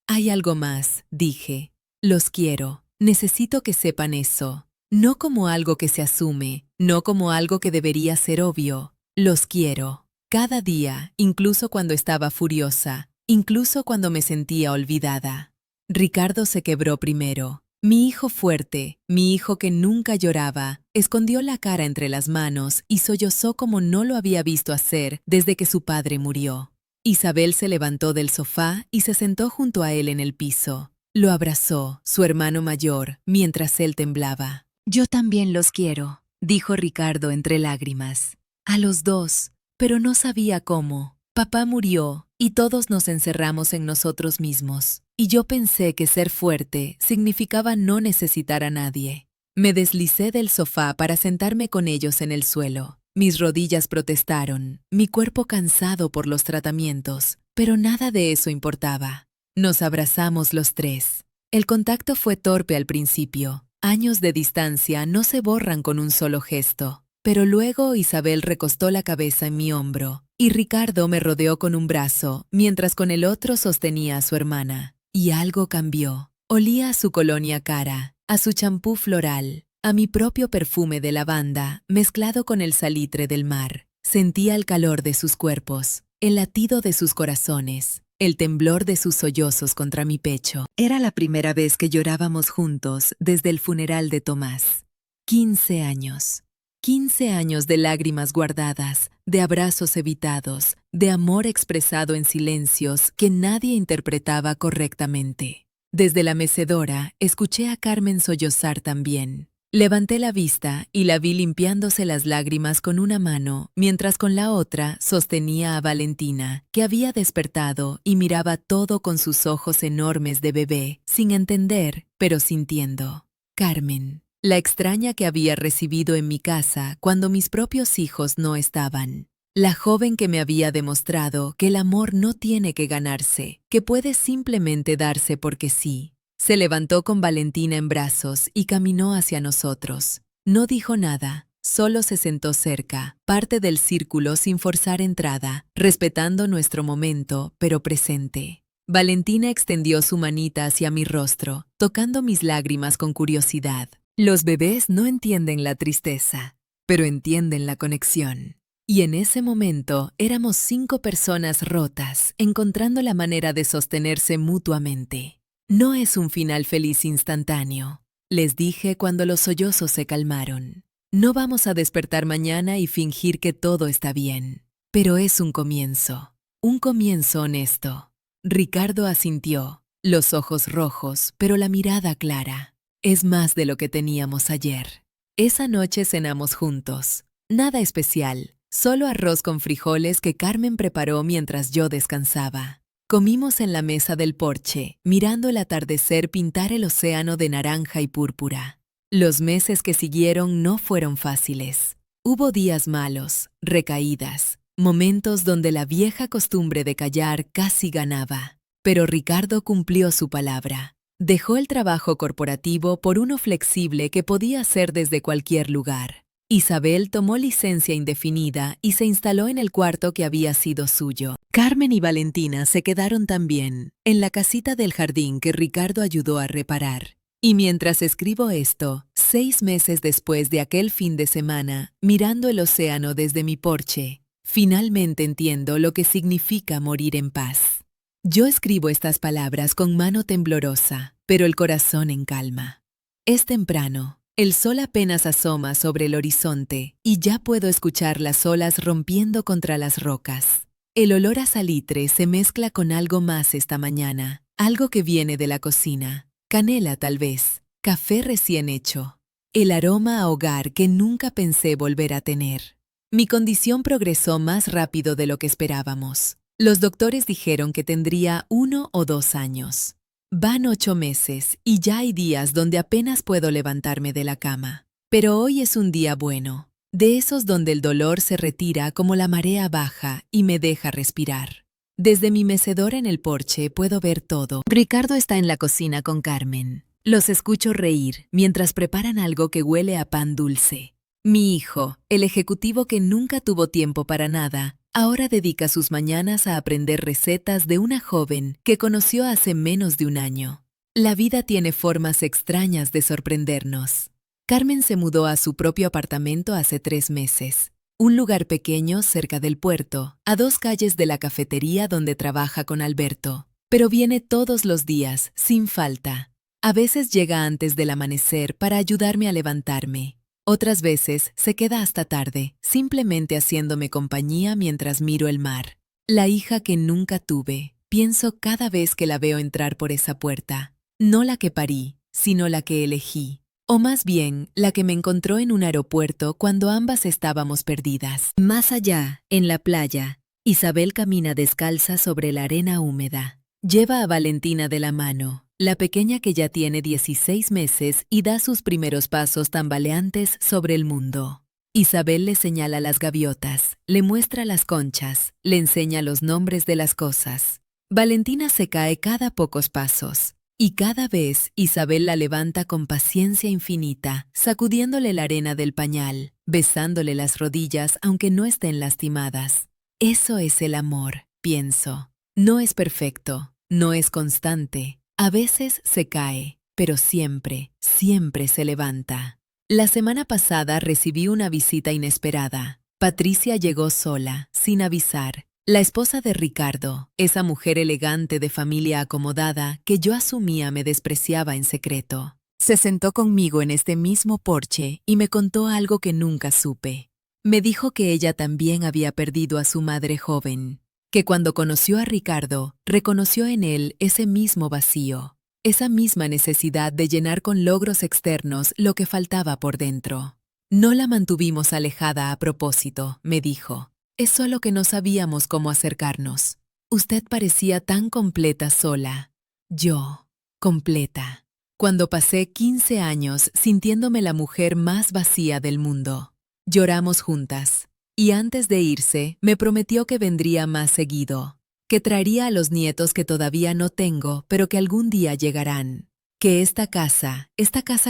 Hay algo más, dije. Los quiero. Necesito que sepan eso. No como algo que se asume, no como algo que debería ser obvio. Los quiero. Cada día, incluso cuando estaba furiosa, incluso cuando me sentía olvidada. Ricardo se quebró primero. Mi hijo fuerte, mi hijo que nunca lloraba, escondió la cara entre las manos y sollozó como no lo había visto hacer desde que su padre murió. Isabel se levantó del sofá y se sentó junto a él en el piso. Lo abrazó, su hermano mayor, mientras él temblaba. Yo también los quiero, dijo Ricardo entre lágrimas. A los dos, pero no sabía cómo. Papá murió y todos nos encerramos en nosotros mismos. Y yo pensé que ser fuerte significaba no necesitar a nadie. Me deslicé del sofá para sentarme con ellos en el suelo. Mis rodillas protestaron, mi cuerpo cansado por los tratamientos, pero nada de eso importaba. Nos abrazamos los tres. El contacto fue torpe al principio. Años de distancia no se borran con un solo gesto. Pero luego Isabel recostó la cabeza en mi hombro y Ricardo me rodeó con un brazo, mientras con el otro sostenía a su hermana. Y algo cambió. Olía a su colonia cara, a su champú floral, a mi propio perfume de lavanda, mezclado con el salitre del mar. Sentía el calor de sus cuerpos, el latido de sus corazones, el temblor de sus sollozos contra mi pecho. Era la primera vez que llorábamos juntos desde el funeral de Tomás. 15 años. 15 años de lágrimas guardadas, de abrazos evitados, de amor expresado en silencios que nadie interpretaba correctamente. Desde la mecedora, escuché a Carmen sollozar también. Levanté la vista y la vi limpiándose las lágrimas con una mano, mientras con la otra sostenía a Valentina, que había despertado y miraba todo con sus ojos enormes de bebé, sin entender, pero sintiendo. Carmen. La extraña que había recibido en mi casa cuando mis propios hijos no estaban. La joven que me había demostrado que el amor no tiene que ganarse, que puede simplemente darse porque sí. Se levantó con Valentina en brazos y caminó hacia nosotros. No dijo nada, solo se sentó cerca, parte del círculo sin forzar entrada, respetando nuestro momento, pero presente. Valentina extendió su manita hacia mi rostro, tocando mis lágrimas con curiosidad. Los bebés no entienden la tristeza, pero entienden la conexión. Y en ese momento éramos 5 personas rotas, encontrando la manera de sostenerse mutuamente. No es un final feliz instantáneo, les dije cuando los sollozos se calmaron. No vamos a despertar mañana y fingir que todo está bien, pero es un comienzo honesto. Ricardo asintió, los ojos rojos, pero la mirada clara. Es más de lo que teníamos ayer. Esa noche cenamos juntos. Nada especial, solo arroz con frijoles que Carmen preparó mientras yo descansaba. Comimos en la mesa del porche, mirando el atardecer pintar el océano de naranja y púrpura. Los meses que siguieron no fueron fáciles. Hubo días malos, recaídas, momentos donde la vieja costumbre de callar casi ganaba. Pero Ricardo cumplió su palabra. Dejó el trabajo corporativo por uno flexible que podía hacer desde cualquier lugar. Isabel tomó licencia indefinida y se instaló en el cuarto que había sido suyo. Carmen y Valentina se quedaron también, en la casita del jardín que Ricardo ayudó a reparar. Y mientras escribo esto, 6 meses después de aquel fin de semana, mirando el océano desde mi porche, finalmente entiendo lo que significa morir en paz. Yo escribo estas palabras con mano temblorosa, pero el corazón en calma. Es temprano. El sol apenas asoma sobre el horizonte y ya puedo escuchar las olas rompiendo contra las rocas. El olor a salitre se mezcla con algo más esta mañana, algo que viene de la cocina. Canela tal vez, café recién hecho. El aroma a hogar que nunca pensé volver a tener. Mi condición progresó más rápido de lo que esperábamos. Los doctores dijeron que tendría 1 o 2 años. Van 8 meses y ya hay días donde apenas puedo levantarme de la cama. Pero hoy es un día bueno, de esos donde el dolor se retira como la marea baja y me deja respirar. Desde mi mecedora en el porche puedo ver todo. Ricardo está en la cocina con Carmen. Los escucho reír mientras preparan algo que huele a pan dulce. Mi hijo, el ejecutivo que nunca tuvo tiempo para nada, ahora dedica sus mañanas a aprender recetas de una joven que conoció hace menos de un año. La vida tiene formas extrañas de sorprendernos. Carmen se mudó a su propio apartamento hace 3 meses. Un lugar pequeño cerca del puerto, a 2 calles de la cafetería donde trabaja con Alberto. Pero viene todos los días, sin falta. A veces llega antes del amanecer para ayudarme a levantarme. Otras veces se queda hasta tarde, simplemente haciéndome compañía mientras miro el mar. La hija que nunca tuve, pienso cada vez que la veo entrar por esa puerta. No la que parí, sino la que elegí. O más bien, la que me encontró en un aeropuerto cuando ambas estábamos perdidas. Más allá, en la playa, Isabel camina descalza sobre la arena húmeda. Lleva a Valentina de la mano, la pequeña que ya tiene 16 meses y da sus primeros pasos tambaleantes sobre el mundo. Isabel le señala las gaviotas, le muestra las conchas, le enseña los nombres de las cosas. Valentina se cae cada pocos pasos, y cada vez Isabel la levanta con paciencia infinita, sacudiéndole la arena del pañal, besándole las rodillas aunque no estén lastimadas. Eso es el amor, pienso. No es perfecto, no es constante. A veces se cae, pero siempre, siempre se levanta. La semana pasada recibí una visita inesperada. Patricia llegó sola, sin avisar. La esposa de Ricardo, esa mujer elegante de familia acomodada que yo asumía me despreciaba en secreto. Se sentó conmigo en este mismo porche y me contó algo que nunca supe. Me dijo que ella también había perdido a su madre joven, que cuando conoció a Ricardo, reconoció en él ese mismo vacío, esa misma necesidad de llenar con logros externos lo que faltaba por dentro. No la mantuvimos alejada a propósito, me dijo. Es solo que no sabíamos cómo acercarnos. Usted parecía tan completa sola. Yo, completa. Cuando pasé 15 años sintiéndome la mujer más vacía del mundo. Lloramos juntas. Y antes de irse, me prometió que vendría más seguido, que traería a los nietos que todavía no tengo, pero que algún día llegarán. Que esta casa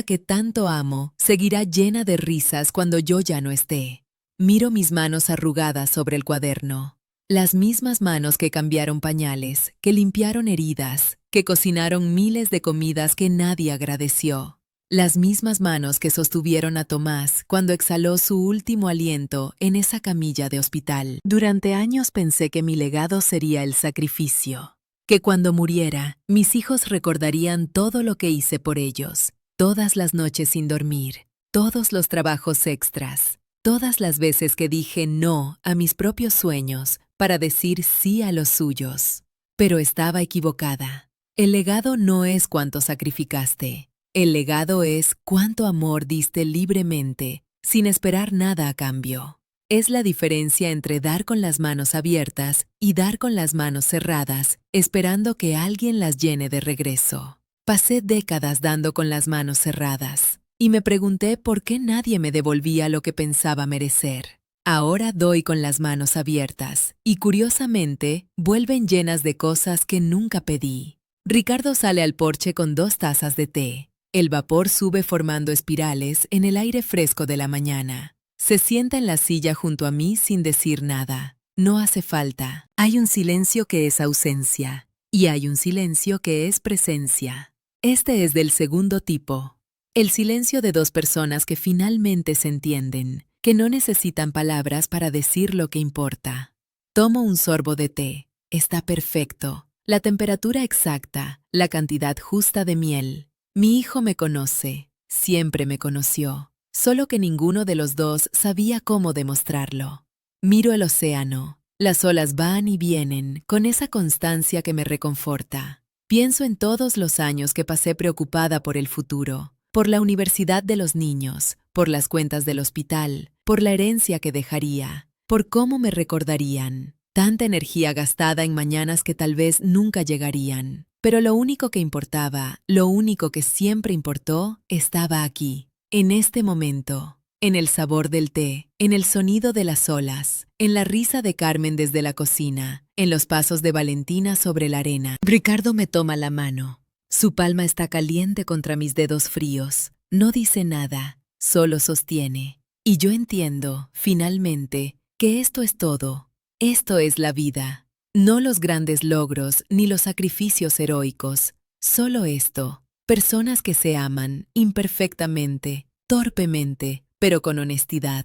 que tanto amo, seguirá llena de risas cuando yo ya no esté. Miro mis manos arrugadas sobre el cuaderno. Las mismas manos que cambiaron pañales, que limpiaron heridas, que cocinaron miles de comidas que nadie agradeció. Las mismas manos que sostuvieron a Tomás cuando exhaló su último aliento en esa camilla de hospital. Durante años pensé que mi legado sería el sacrificio, que cuando muriera, mis hijos recordarían todo lo que hice por ellos, todas las noches sin dormir, todos los trabajos extras, todas las veces que dije no a mis propios sueños para decir sí a los suyos. Pero estaba equivocada. El legado no es cuánto sacrificaste. El legado es cuánto amor diste libremente, sin esperar nada a cambio. Es la diferencia entre dar con las manos abiertas y dar con las manos cerradas, esperando que alguien las llene de regreso. Pasé décadas dando con las manos cerradas, y me pregunté por qué nadie me devolvía lo que pensaba merecer. Ahora doy con las manos abiertas, y curiosamente, vuelven llenas de cosas que nunca pedí. Ricardo sale al porche con 2 tazas de té. El vapor sube formando espirales en el aire fresco de la mañana. Se sienta en la silla junto a mí sin decir nada. No hace falta. Hay un silencio que es ausencia. Y hay un silencio que es presencia. Este es del segundo tipo. El silencio de dos personas que finalmente se entienden, que no necesitan palabras para decir lo que importa. Tomo un sorbo de té. Está perfecto. La temperatura exacta, la cantidad justa de miel. Mi hijo me conoce. Siempre me conoció. Solo que ninguno de los dos sabía cómo demostrarlo. Miro el océano. Las olas van y vienen, con esa constancia que me reconforta. Pienso en todos los años que pasé preocupada por el futuro, por la universidad de los niños, por las cuentas del hospital, por la herencia que dejaría, por cómo me recordarían. Tanta energía gastada en mañanas que tal vez nunca llegarían. Pero lo único que importaba, lo único que siempre importó, estaba aquí, en este momento. En el sabor del té, en el sonido de las olas, en la risa de Carmen desde la cocina, en los pasos de Valentina sobre la arena. Ricardo me toma la mano. Su palma está caliente contra mis dedos fríos. No dice nada, solo sostiene. Y yo entiendo, finalmente, que esto es todo. Esto es la vida. No los grandes logros ni los sacrificios heroicos. Solo esto. Personas que se aman imperfectamente, torpemente, pero con honestidad.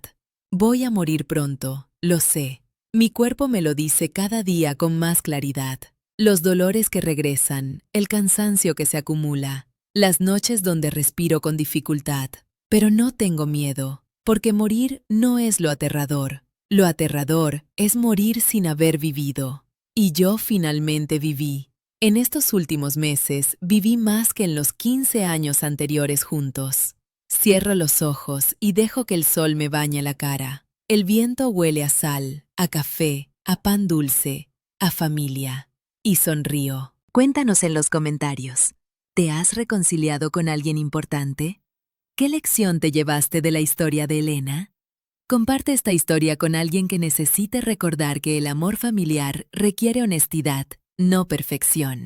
Voy a morir pronto, lo sé. Mi cuerpo me lo dice cada día con más claridad. Los dolores que regresan, el cansancio que se acumula, las noches donde respiro con dificultad. Pero no tengo miedo, porque morir no es lo aterrador. Lo aterrador es morir sin haber vivido. Y yo finalmente viví. En estos últimos meses viví más que en los 15 años anteriores juntos. Cierro los ojos y dejo que el sol me bañe la cara. El viento huele a sal, a café, a pan dulce, a familia. Y sonrío. Cuéntanos en los comentarios. ¿Te has reconciliado con alguien importante? ¿Qué lección te llevaste de la historia de Elena? Comparte esta historia con alguien que necesite recordar que el amor familiar requiere honestidad, no perfección.